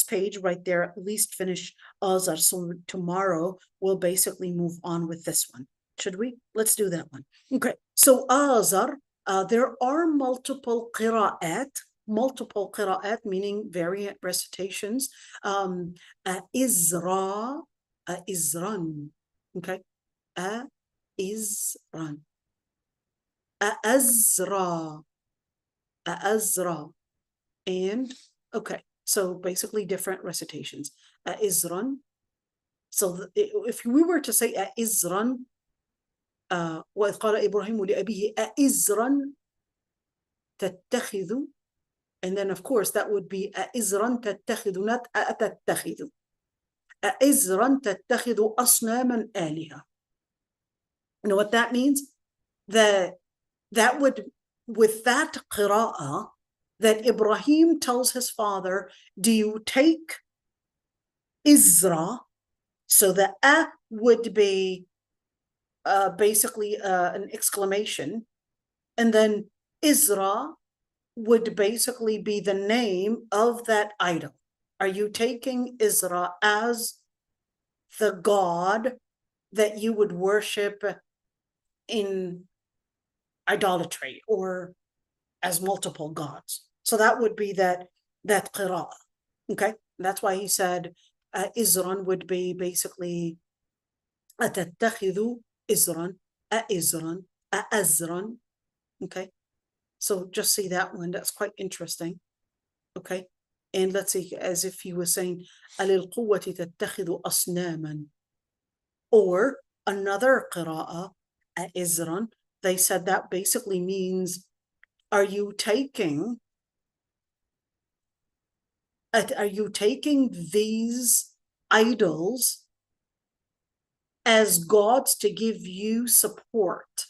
page right there, at least finish azar, so tomorrow we'll basically move on with this one. Should we? Let's do that one. Okay, so azar, there are multiple qira'at, meaning variant recitations. Izra, izran, okay, izran, azra, azra, and okay, so basically different recitations. Izran. So if we were to say izran, وإذ قال إبراهيم لأبيه أإزرا تتخذ, and then of course that would be أإزرا تتخذ, not أتتخذ. أإزرا تتخذ أصناما آلهة. You know what that means? That would, with that qira'ah, that Ibrahim tells his father, do you take Izra? So the would be basically an exclamation, and then Izra would basically be the name of that idol. Are you taking Izra as the god that you would worship in idolatry, or as multiple gods? So that would be that qira'ah. Okay, that's why he said Izran would be basically أتتخذ إزرا, أإزرا, أأزرا. Okay, so just see that one. That's quite interesting. Okay, and let's see, as if he was saying أللقوة تتخذ أصناما, or another قراءة أَإِزْرًا. They said that basically means, are you taking these idols as gods to give you support?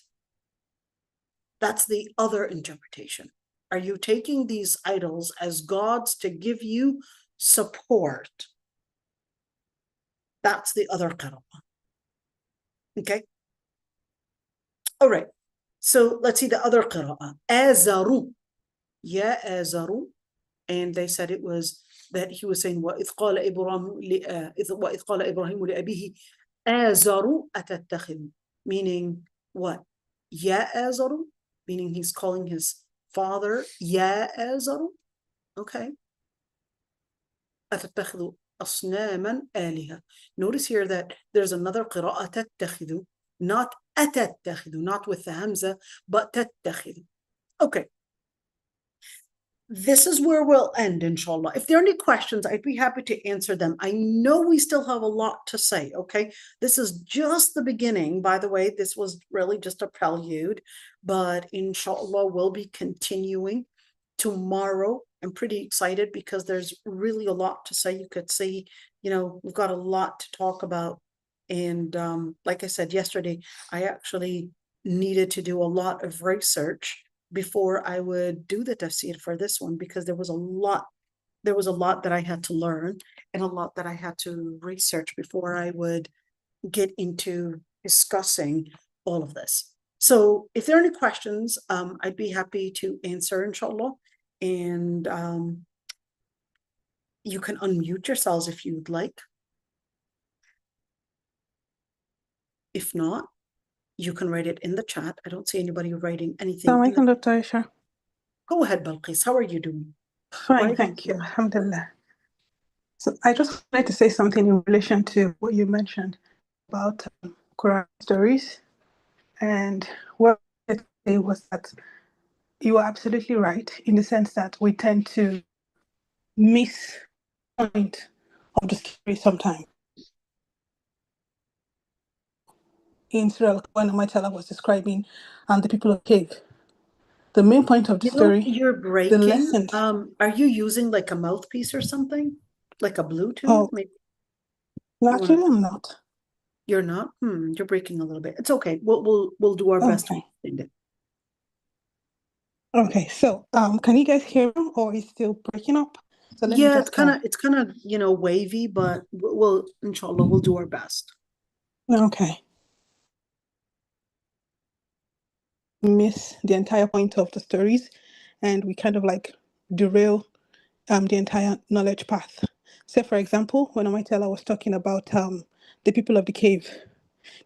That's the other interpretation. Are you taking these idols as gods to give you support? That's the other qira'ah. Okay. All right. So let's see the other qira'ah. Azaru. Ya azaru. And they said it was that he was saying, وَإِذْ قَالَ إِبْرَاهِيمُ لِأَبِيهِ آزَرُ أَتَتَّخِذُ. Meaning what? Ya azaru. Meaning he's calling his father Ya azaru. Okay. أَتَتَّخِذُ أَصْنَامًا آلِهَةً. Notice here that there's another قراءة تتخذ, not أتتخذ, not with the hamza, but تتخذ. Okay. This is where we'll end, inshallah. If there are any questions, I'd be happy to answer them. I know we still have a lot to say, okay? This is just the beginning. By the way, this was really just a prelude, but inshallah, we'll be continuing tomorrow. I'm pretty excited because there's really a lot to say. You could see, we've got a lot to talk about. And like I said yesterday, I actually needed to do a lot of research before I would do the tafsir for this one, because there was a lot that I had to learn and a lot that I had to research before I would get into discussing all of this. So if there are any questions, I'd be happy to answer, inshallah. And you can unmute yourselves if you'd like. If not, you can write it in the chat. I don't see anybody writing anything. Dr. Aisha. Go ahead, Balqis. How are you doing? Fine, thank you. Alhamdulillah. So I just wanted to say something in relation to what you mentioned about Quran stories. And what I wanted to say was that you are absolutely right in the sense that we tend to miss the point of the story sometimes. In Surah when Allah was describing the people of cave, the main point of the story, you're breaking. the lessons. Are you using like a mouthpiece or something, like a Bluetooth? Oh, maybe. No, actually, I'm not. You're not. You're breaking a little bit. It's okay. We'll do our best. Okay. Okay. So, can you guys hear me, or is it still breaking up? So yeah, it's kind of wavy, but we'll inshallah we'll do our best. Okay. Miss the entire point of the stories, and we kind of like derail the entire knowledge path. So, for example, when Allah was talking about the people of the cave,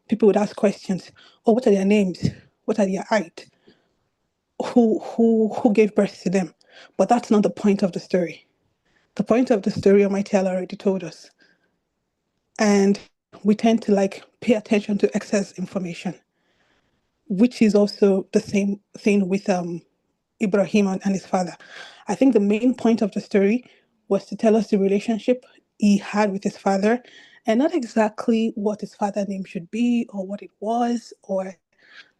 people would ask questions. Oh, what are their names? What are their height? Who gave birth to them? But that's not the point of the story. The point of the story Almighty Allah already told us. And we tend to like pay attention to excess information, which is also the same thing with Ibrahim and his father. I think the main point of the story was to tell us the relationship he had with his father, and not exactly what his father's name should be or what it was, or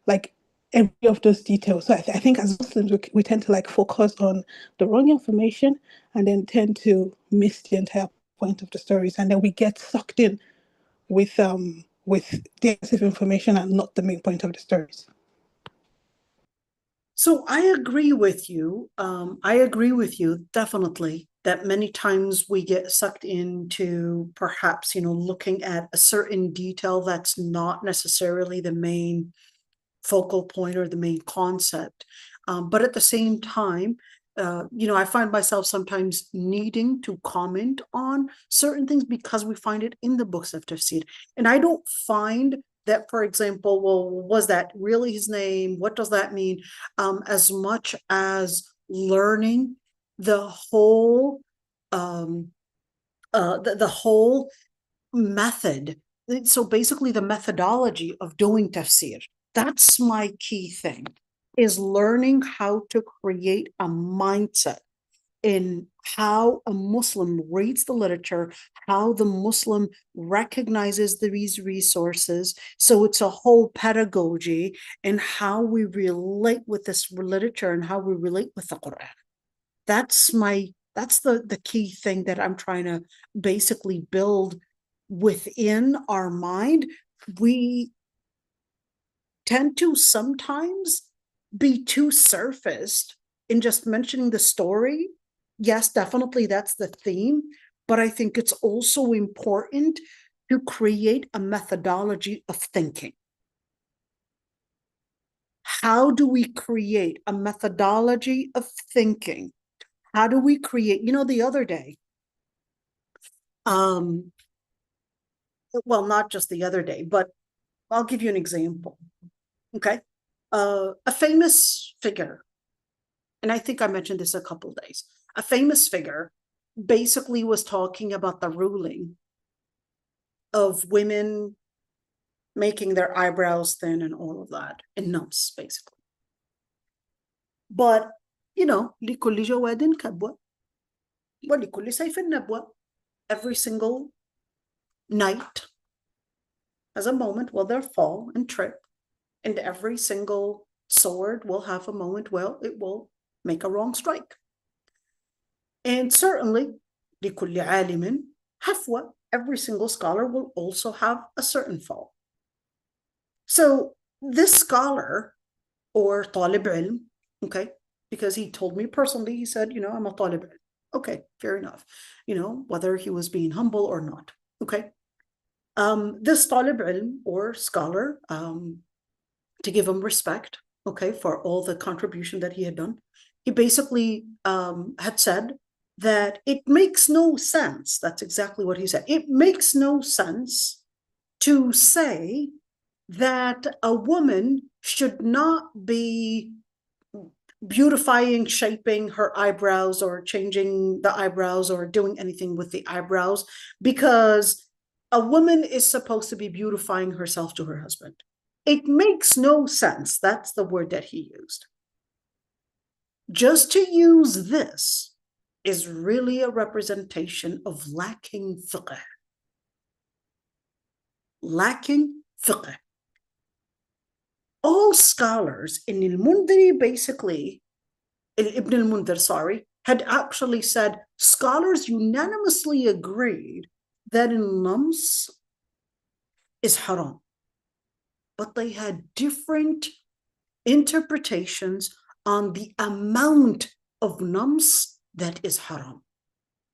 like every of those details. So I think as Muslims, we tend to like focus on the wrong information and then tend to miss the entire point of the stories, and then we get sucked in with the excessive information and not the main point of the stories. So I agree with you. Definitely, that many times we get sucked into perhaps, looking at a certain detail that's not necessarily the main focal point or the main concept. But at the same time, I find myself sometimes needing to comment on certain things because we find it in the books of tafsir. And I don't find that, for example, well, was that really his name? What does that mean? As much as learning the whole the whole method. So basically the methodology of doing tafsir. That's my key thing, is learning how to create a mindset in how a Muslim reads the literature, how the Muslim recognizes these resources. So it's a whole pedagogy in how we relate with this literature and how we relate with the Quran. That's the key thing that I'm trying to basically build within our mind. We tend to sometimes be too surfaced in just mentioning the story. Yes, definitely that's the theme, but I think it's also important to create a methodology of thinking. How do we create a methodology of thinking? How do we create, the other day, well, not just the other day, but I'll give you an example. Okay. A famous figure, and I think I mentioned this a couple of days, a famous figure basically was talking about the ruling of women making their eyebrows thin and all of that, in nums, basically. But, لكل جواد كبوة ولكل سيف نبوة. Every single knight has a moment where they'll fall and trip, and every single sword will have a moment where it will make a wrong strike. And certainly, لكل عالم حفوة, every single scholar will also have a certain fall. So this scholar, or طالب علم, okay, because he told me personally, he said, I'm a طالب علم. Okay, fair enough. Whether he was being humble or not. Okay. This طالب علم or scholar, to give him respect, okay, for all the contribution that he had done, he basically had said that it makes no sense. That's exactly what he said. It makes no sense to say that a woman should not be beautifying, shaping her eyebrows or changing the eyebrows or doing anything with the eyebrows, because a woman is supposed to be beautifying herself to her husband. It makes no sense. That's the word that he used. Just to use this is really a representation of lacking fiqh. Lacking fiqh. All scholars in al-Mundhir, basically, Ibn al-Mundhir, sorry, had actually said, scholars unanimously agreed that nums is haram. But they had different interpretations on the amount of nums that is haram.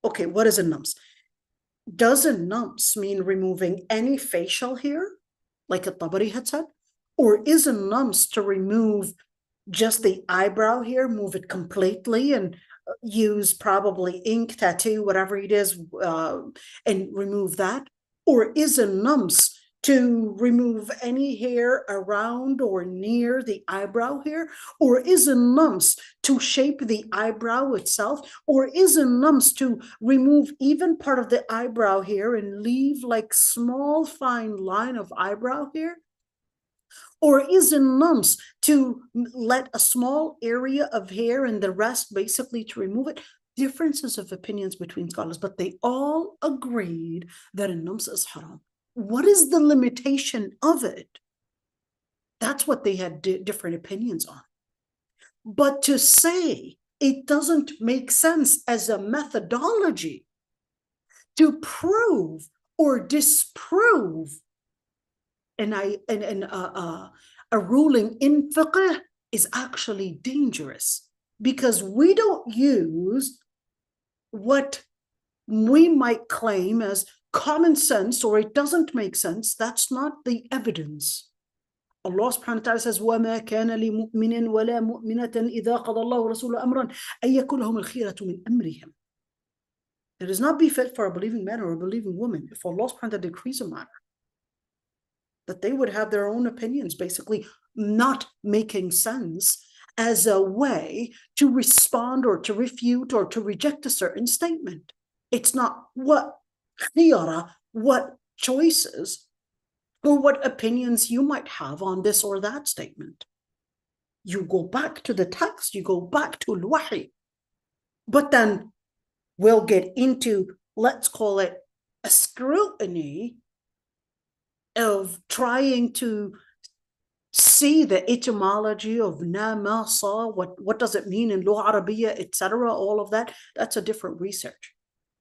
Okay, what is a nums? Does a nums mean removing any facial hair, like al-Badri had said? Or is a nums to remove just the eyebrow hair, move it completely and use probably ink, tattoo, whatever it is, and remove that? Or is a nums to remove any hair around or near the eyebrow hair? Or is a nums to shape the eyebrow itself? Or is a nums to remove even part of the eyebrow hair and leave like small fine line of eyebrow hair? Or is a nums to let a small area of hair and the rest basically to remove it? Differences of opinions between scholars, but they all agreed that a nums is haram. What is the limitation of it? That's what they had different opinions on. But to say it doesn't make sense as a methodology to prove or disprove a ruling in fiqh is actually dangerous, because we don't use what we might claim as common sense, or it doesn't make sense. That's not the evidence. Allah subhanahu wa ta'ala says, وَمَا كَانَ لِمُؤْمِنٍ وَلَا مُؤْمِنَةٍ إِذَا قَضَى اللَّهُ وَرَسُولُهُ أَمْرًا أَن يَكُونَ لَهُمُ الْخِيَرَةُ مِنْ أَمْرِهِمْ. It does not befit for a believing man or a believing woman, if Allah subhanahu wa ta'ala decrees a matter, that they would have their own opinions, basically not making sense as a way to respond or to refute or to reject a certain statement. It's not what khiyara, what choices or what opinions you might have on this or that statement. You go back to the text, you go back to al-wahi. But then we'll get into, let's call it a scrutiny of trying to see the etymology of nama, sa, what does it mean in Lugha Arabiya, etc., all of that. That's a different research.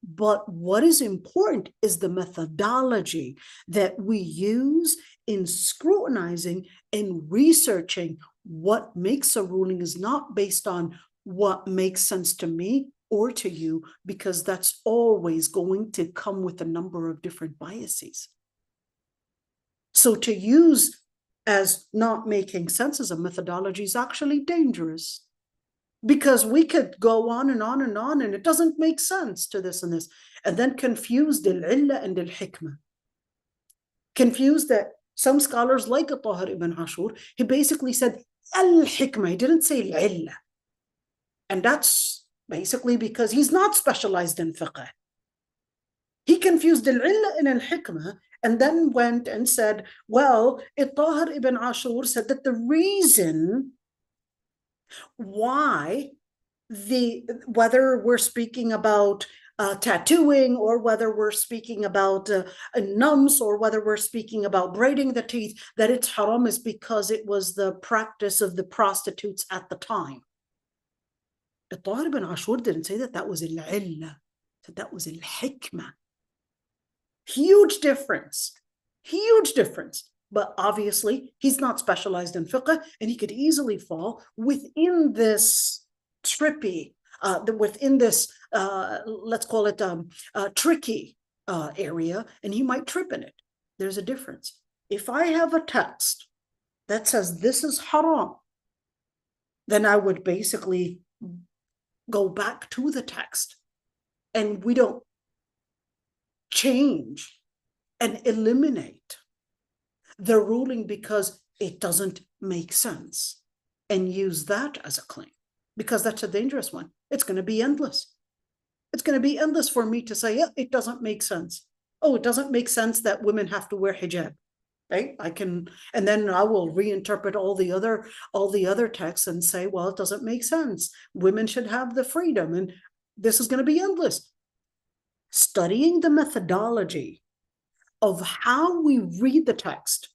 But what is important is the methodology that we use in scrutinizing and researching what makes a ruling is not based on what makes sense to me or to you, because that's always going to come with a number of different biases. So to use as not making sense as a methodology is actually dangerous, because we could go on and on and on, and it doesn't make sense to this and this, and then confuse the al-illa and al-hikmah. Confuse that some scholars like Tahir ibn Ashur, he basically said al-hikmah, he didn't say al-illa. And that's basically because he's not specialized in fiqh. He confused al-illa and al-hikmah, and then went and said, well, Tahir ibn Ashur said that the reason why whether we're speaking about tattooing, or whether we're speaking about nums, or whether we're speaking about braiding the teeth, that it's haram is because it was the practice of the prostitutes at the time. Tahir ibn Ashur didn't say that was al-illa, that was al-hikmah. Huge difference, huge difference. But obviously, he's not specialized in fiqh, and he could easily fall within this trippy, within this, let's call it tricky area, and he might trip in it. There's a difference. If I have a text that says this is haram, then I would basically go back to the text, and we don't change and eliminate the ruling because it doesn't make sense, and use that as a claim, because that's a dangerous one. It's going to be endless. It's going to be endless for me to say, yeah, it doesn't make sense. Oh, it doesn't make sense that women have to wear hijab, right? I can, and then I will reinterpret all the other texts and say, well, it doesn't make sense. Women should have the freedom, and this is going to be endless. Studying the methodology of how we read the text,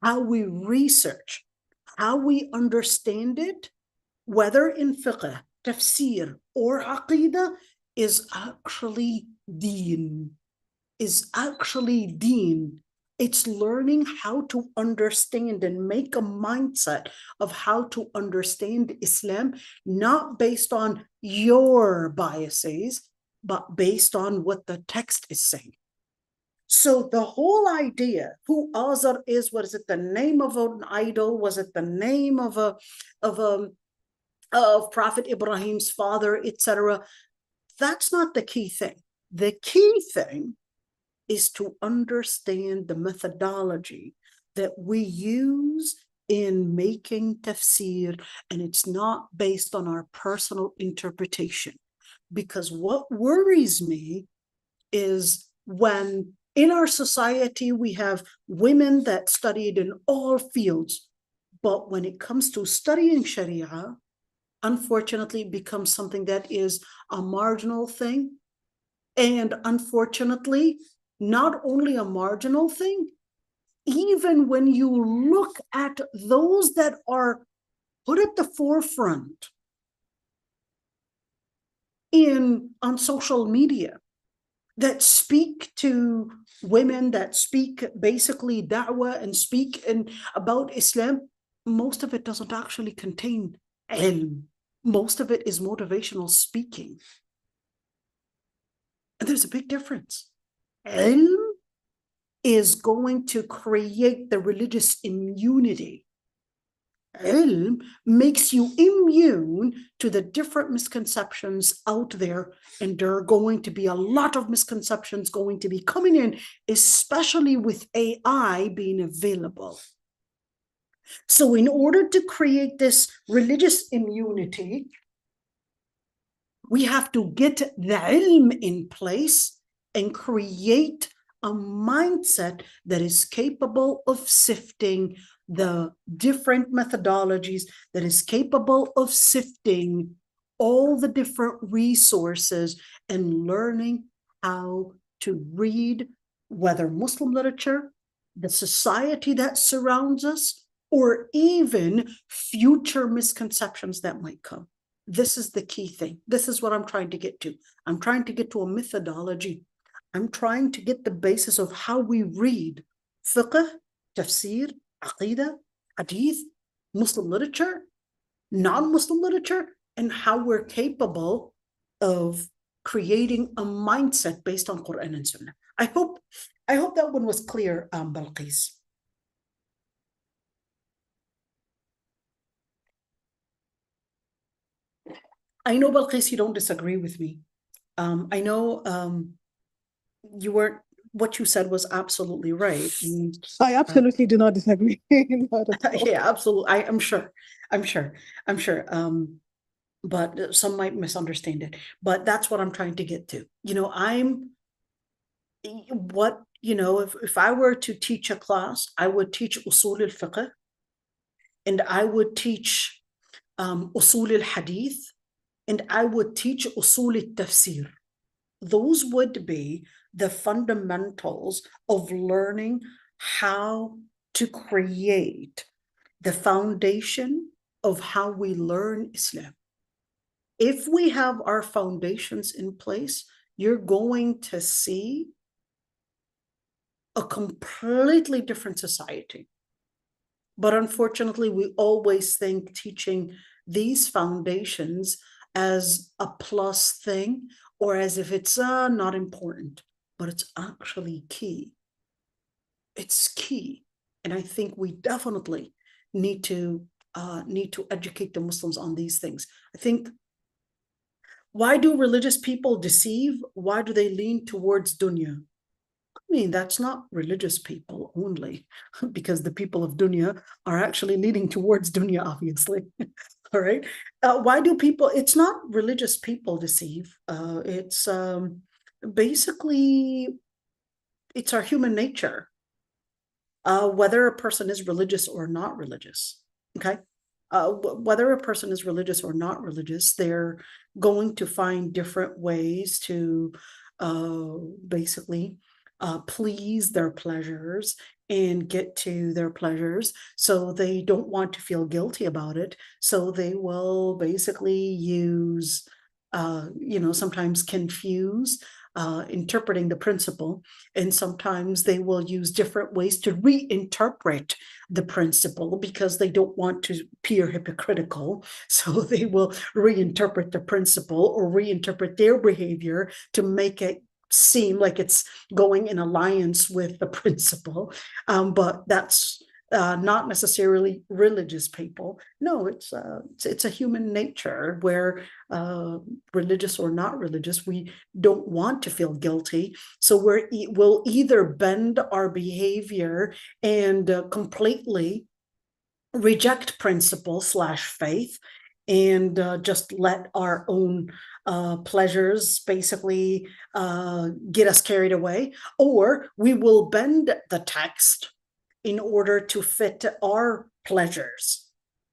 how we research, how we understand it, whether in fiqh, tafsir, or aqidah, is actually deen. It's learning how to understand and make a mindset of how to understand Islam, not based on your biases, but based on what the text is saying. So the whole idea, who Azar is, what is it, the name of an idol? Was it the name of Prophet Ibrahim's father, etc.? That's not the key thing. The key thing is to understand the methodology that we use in making tafsir, and it's not based on our personal interpretation. Because what worries me is when in our society we have women that studied in all fields, but when it comes to studying Sharia, unfortunately it becomes something that is a marginal thing. And unfortunately, not only a marginal thing, even when you look at those that are put at the forefront on social media, that speak to women, that speak basically da'wah and speak about Islam, most of it doesn't actually contain ilm. Most of it is motivational speaking. And there's a big difference. Ilm is going to create the religious immunity. Ilm makes you immune to the different misconceptions out there, and there are going to be a lot of misconceptions going to be coming in, especially with AI being available. So in order to create this religious immunity, we have to get the ilm in place and create a mindset that is capable of sifting the different methodologies, that is capable of sifting all the different resources and learning how to read, whether Muslim literature, the society that surrounds us, or even future misconceptions that might come. This is the key thing. This is what I'm trying to get to. I'm trying to get to a methodology. I'm trying to get the basis of how we read fiqh, tafsir, aqidah, hadith, Muslim literature, non-Muslim literature, and how we're capable of creating a mindset based on Quran and Sunnah. I hope that one was clear, Balqis. I know, Balqis, you don't disagree with me. I know you weren't, what you said was absolutely right. And, I absolutely do not disagree. Not at all. yeah, absolutely. I'm sure. But some might misunderstand it. But that's what I'm trying to get to. If I were to teach a class, I would teach usul al-fiqh, and I would teach usul al-hadith, and I would teach usul al-tafsir. Those would be the fundamentals of learning how to create the foundation of how we learn Islam. If we have our foundations in place, you're going to see a completely different society. But unfortunately, we always think teaching these foundations as a plus thing, or as if it's not important, but it's actually key. It's key. And I think we definitely need to educate the Muslims on these things. I think, why do religious people deceive? Why do they lean towards dunya? I mean, that's not religious people only, because the people of dunya are actually leaning towards dunya, obviously. All right. Why do people, it's not religious people deceive. It's basically, it's our human nature, whether a person is religious or not religious. Okay. Whether a person is religious or not religious, they're going to find different ways to basically please their pleasures and get to their pleasures. So they don't want to feel guilty about it. So they will basically use, sometimes confuse interpreting the principle, and sometimes they will use different ways to reinterpret the principle because they don't want to appear hypocritical. So they will reinterpret the principle or reinterpret their behavior to make it seem like it's going in alliance with the principle. But that's not necessarily religious people. No, it's a human nature where religious or not religious, we don't want to feel guilty. So we'll either bend our behavior and completely reject principle / faith and just let our own pleasures basically get us carried away, or we will bend the text in order to fit our pleasures.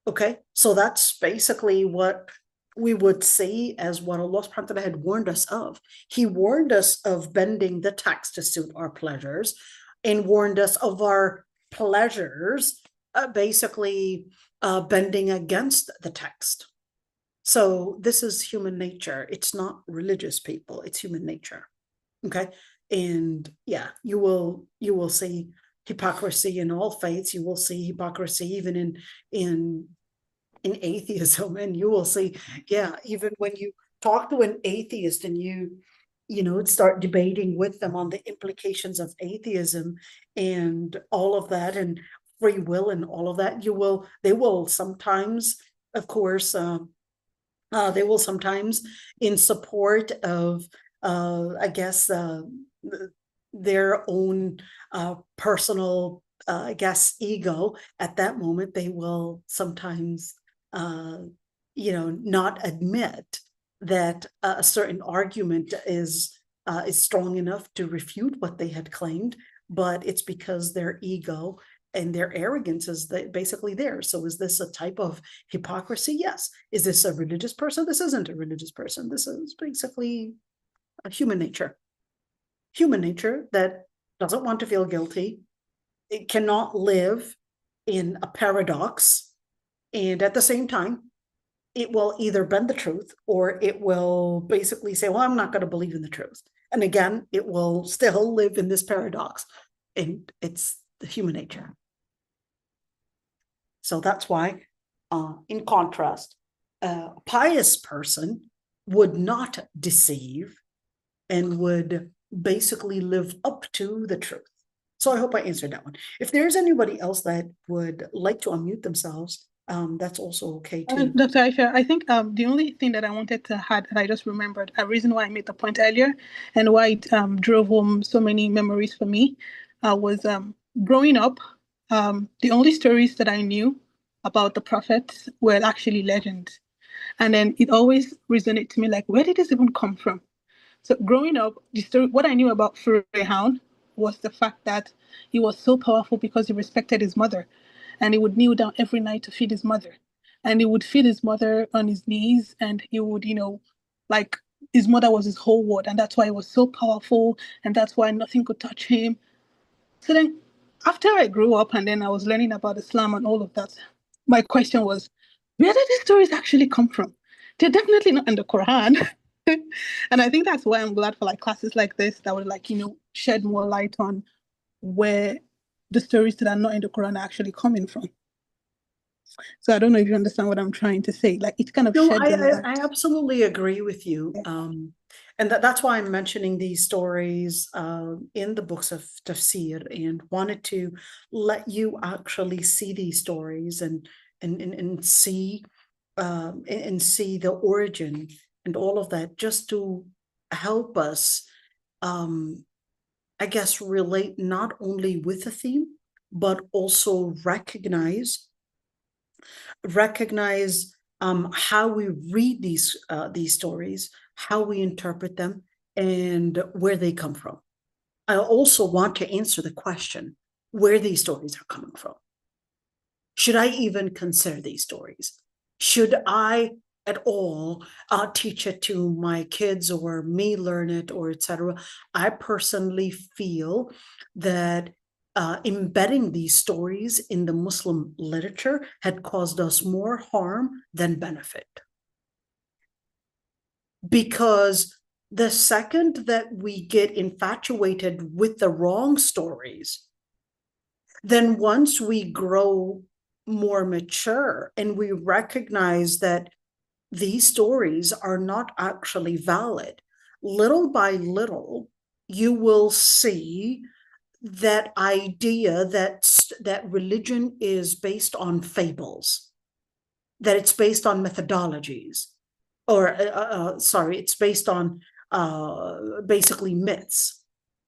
Okay, so that's basically what we would see as what Allah subhanahu wa ta'ala had warned us of. He warned us of bending the text to suit our pleasures, and warned us of our pleasures basically bending against the text. So this is human nature. It's not religious people, it's human nature. Okay, and yeah, you will see hypocrisy in all faiths. You will see hypocrisy even in atheism, and you will see, yeah, even when you talk to an atheist and you start debating with them on the implications of atheism and all of that, and free will and all of that, they will sometimes, of course, they will sometimes, in support of I guess their own personal I guess ego at that moment, they will sometimes not admit that a certain argument is strong enough to refute what they had claimed, but it's because their ego and their arrogance is basically there. So is this a type of hypocrisy? Yes. Is this a religious person? This isn't a religious person. This is basically a human nature. Human nature that doesn't want to feel guilty. It cannot live in a paradox. And at the same time, it will either bend the truth or it will basically say, well, I'm not going to believe in the truth. And again, it will still live in this paradox. And it's the human nature. So that's why, in contrast, a pious person would not deceive and would basically live up to the truth. So I hope I answered that one. If there's anybody else that would like to unmute themselves, that's also okay too. Dr. Aisha, I think the only thing that I wanted to add, and I just remembered a reason why I made the point earlier and why it drove home so many memories for me was growing up, the only stories that I knew about the prophets were actually legends. And then it always resonated to me like, where did this even come from? So growing up, the story, what I knew about Fir'aun was the fact that he was so powerful because he respected his mother. And he would kneel down every night to feed his mother. And he would feed his mother on his knees. And he would, like his mother was his whole world. And that's why he was so powerful. And that's why nothing could touch him. So then after I grew up and then I was learning about Islam and all of that, my question was, where did these stories actually come from? They're definitely not in the Quran. And I think that's why I'm glad for like classes like this that would shed more light on where the stories that are not in the Quran are actually coming from. So I don't know if you understand what I'm trying to say. Like it kind of No, sheds a light. I absolutely agree with you. Yeah. And that's why I'm mentioning these stories in the books of Tafsir, and wanted to let you actually see these stories and see see the origin and all of that, just to help us, I guess, relate not only with the theme, but also recognize how we read these stories, how we interpret them, and where they come from. I also want to answer the question where these stories are coming from. Should I even consider these stories? Should I at all teach it to my kids or me learn it, or etc.? I personally feel that embedding these stories in the Muslim literature had caused us more harm than benefit. Because the second that we get infatuated with the wrong stories, then once we grow more mature and we recognize that these stories are not actually valid, little by little, you will see that idea that religion is based on fables, that it's based on methodologies, or it's based on basically myths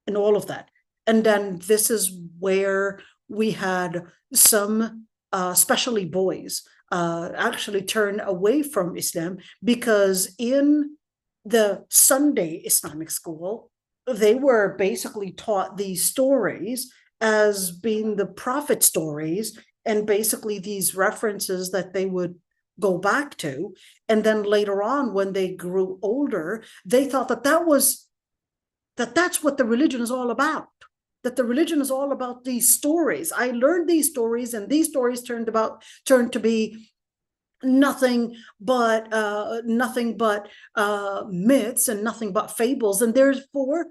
and all of that. And then this is where we had some, especially boys, actually turn away from Islam, because in the Sunday Islamic school, they were basically taught these stories as being the prophet stories, and basically these references that they would go back to. And then later on, when they grew older, they thought that's what the religion is all about. That the religion is all about these stories. I learned these stories, and these stories turned to be nothing but myths and nothing but fables. And therefore,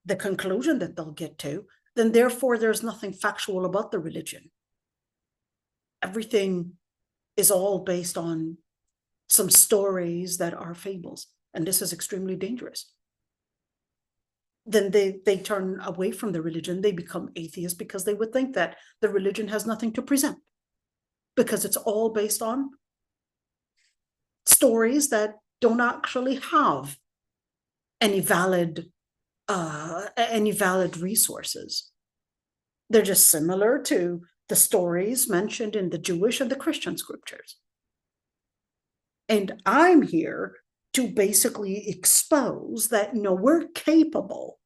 the conclusion that they'll get to, then therefore there's nothing factual about the religion. Everything is all based on some stories that are fables, and this is extremely dangerous. Then they turn away from the religion. They become atheists because they would think that the religion has nothing to present, because it's all based on stories that don't actually have any valid resources. They're just similar to the stories mentioned in the Jewish and the Christian scriptures. And I'm here to basically expose that, we're capable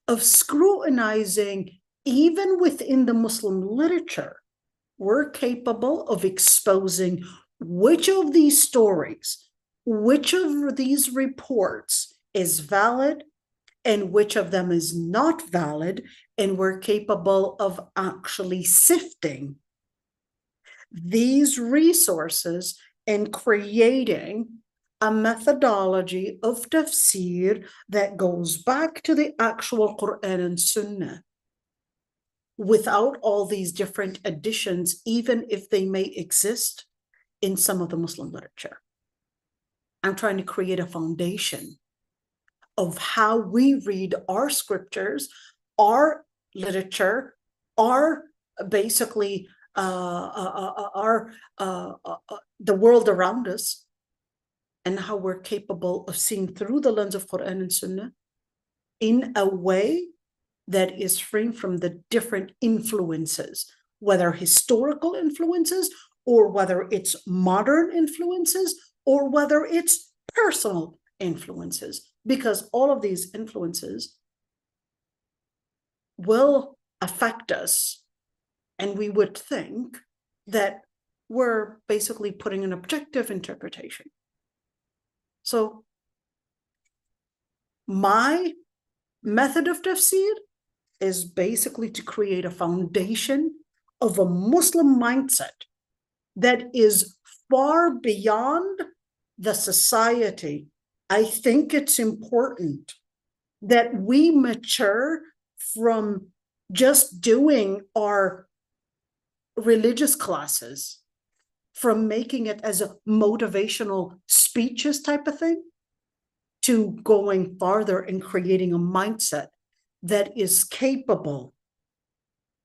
of scrutinizing even within the Muslim literature, we're capable of exposing which of these stories, which of these reports is valid and which of them is not valid, and we're capable of actually sifting these resources and creating a methodology of tafsir that goes back to the actual Quran and Sunnah without all these different additions, even if they may exist in some of the Muslim literature. I'm trying to create a foundation of how we read our scriptures, our literature, our basically the world around us, and how we're capable of seeing through the lens of Quran and Sunnah in a way that is free from the different influences, whether historical influences, or whether it's modern influences, or whether it's personal influences, because all of these influences will affect us. And we would think that we're basically putting an objective interpretation. So my method of tafsir is basically to create a foundation of a Muslim mindset that is far beyond the society. I think it's important that we mature from just doing our religious classes, from making it as a motivational speeches type of thing, to going farther and creating a mindset that is capable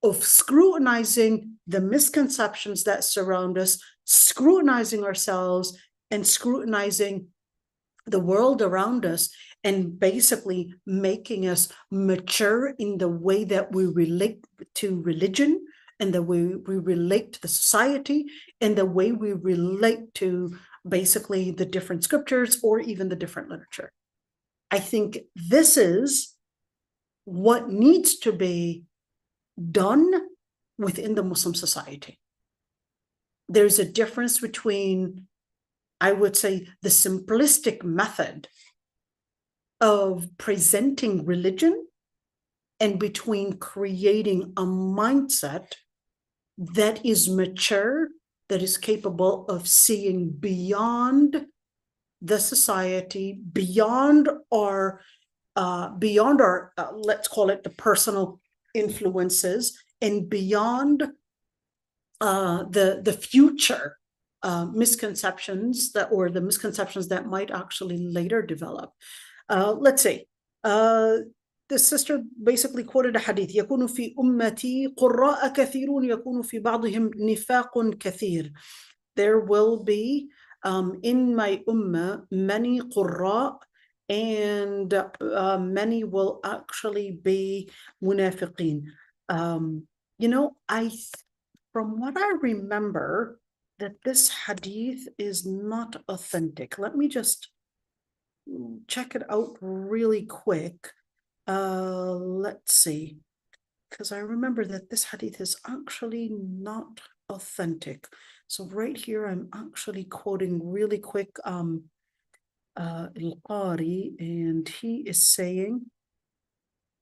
of scrutinizing the misconceptions that surround us, scrutinizing ourselves, and scrutinizing the world around us, and basically making us mature in the way that we relate to religion, and the way we relate to the society, and the way we relate to basically the different scriptures or even the different literature. I think this is what needs to be done within the Muslim society. There's a difference between, I would say, the simplistic method of presenting religion and between creating a mindset that is mature, that is capable of seeing beyond the society, beyond our let's call it the personal influences, and beyond the future misconceptions the misconceptions that might actually later develop. Let's say the sister basically quoted a hadith: يكون في أمتي قراء كثيرون يكون في بعضهم نفاق كثير. There will be in my ummah many qurra, and many will actually be munafiqeen. From what I remember, that this hadith is not authentic. Let me just check it out really quick. Let's see, because I remember that this hadith is actually not authentic. So right here, I'm actually quoting really quick al-Qari, and he is saying,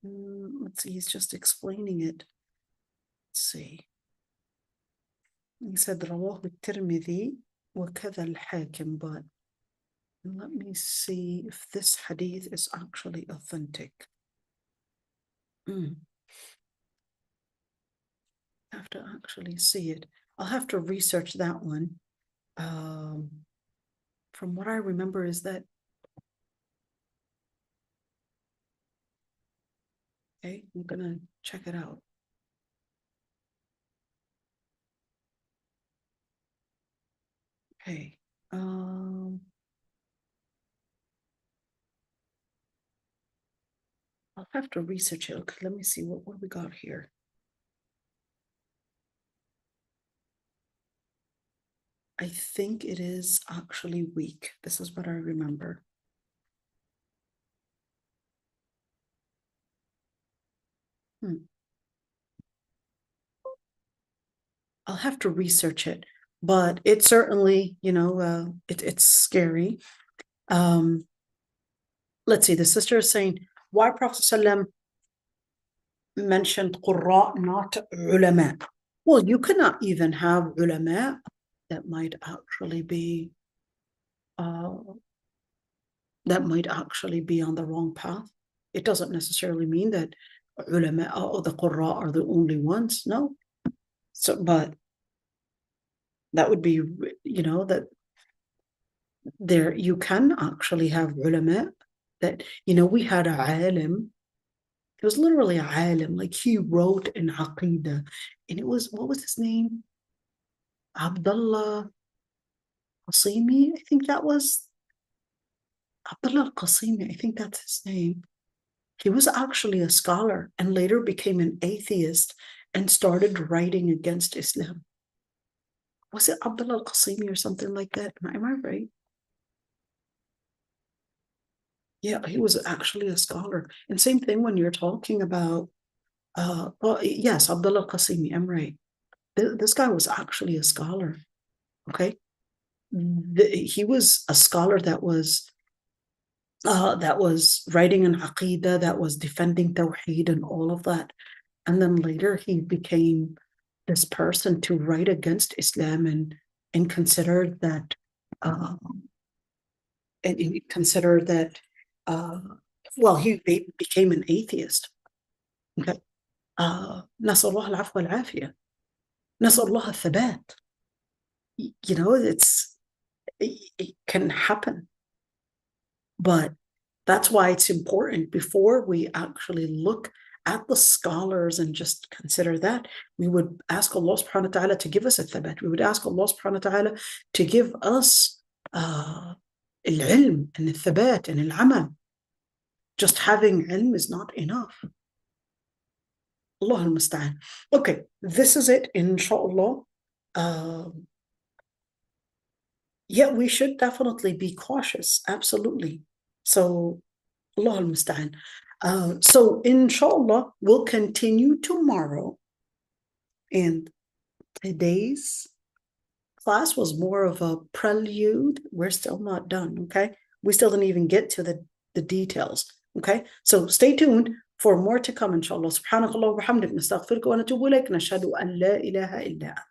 let's see, he's just explaining it. Let's see. He said, رواه الترمذي وكذا الحاكم, but let me see if this hadith is actually authentic. I have to actually see it. I'll have to research that one. From what I remember is that, okay, I'm gonna check it out. Okay, I'll have to research it. Okay, let me see what we got here. I think it is actually weak. This is what I remember. have to research it, but it's certainly, it's scary. Let's see, the sister is saying, why Prophet ﷺ mentioned qurra, not ulama? Well, you cannot even have ulama that might actually be on the wrong path. It doesn't necessarily mean that ulama or the qurra are the only ones. No. So, but that would be, that there you can actually have ulama that, we had a alim. It was literally a alim, like he wrote in Aqidah, and it was, what was his name? Abdullah Qasimi, I think that was Abdullah Qasimi, I think that's his name. He was actually a scholar and later became an atheist and started writing against Islam. Was it Abdullah Qasimi or something like that? Am I right? Yeah, he was actually a scholar. And same thing when you're talking about, yes, Abdullah Qasimi, I'm right. This guy was actually a scholar, okay? He was a scholar that was writing an Aqidah, that was defending Tawheed and all of that. And then later he became this person to write against Islam and considered that, he became an atheist. Okay. نسأل الله العفو والعافية. نسأل الله الثبات. It can happen. But that's why it's important, before we actually look at the scholars and just consider that, we would ask Allah subhanahu wa ta'ala to give us a thabat. We would ask Allah subhanahu wa ta'ala to give us al-ilm and al-thabat and al-amal. Just having ilm is not enough. Allah al-musta'an. Okay, this is it, inshallah. Yeah, we should definitely be cautious, absolutely. So, Allah al-musta'an. So, inshallah, we'll continue tomorrow. And today's class was more of a prelude. We're still not done, okay? We still didn't even get to the details, okay? So, stay tuned for more to come, inshallah. Subhanakallah wa bihamdik, nastaghfiruka wa natubu ilayk, nashhadu an la ilaha illa anta.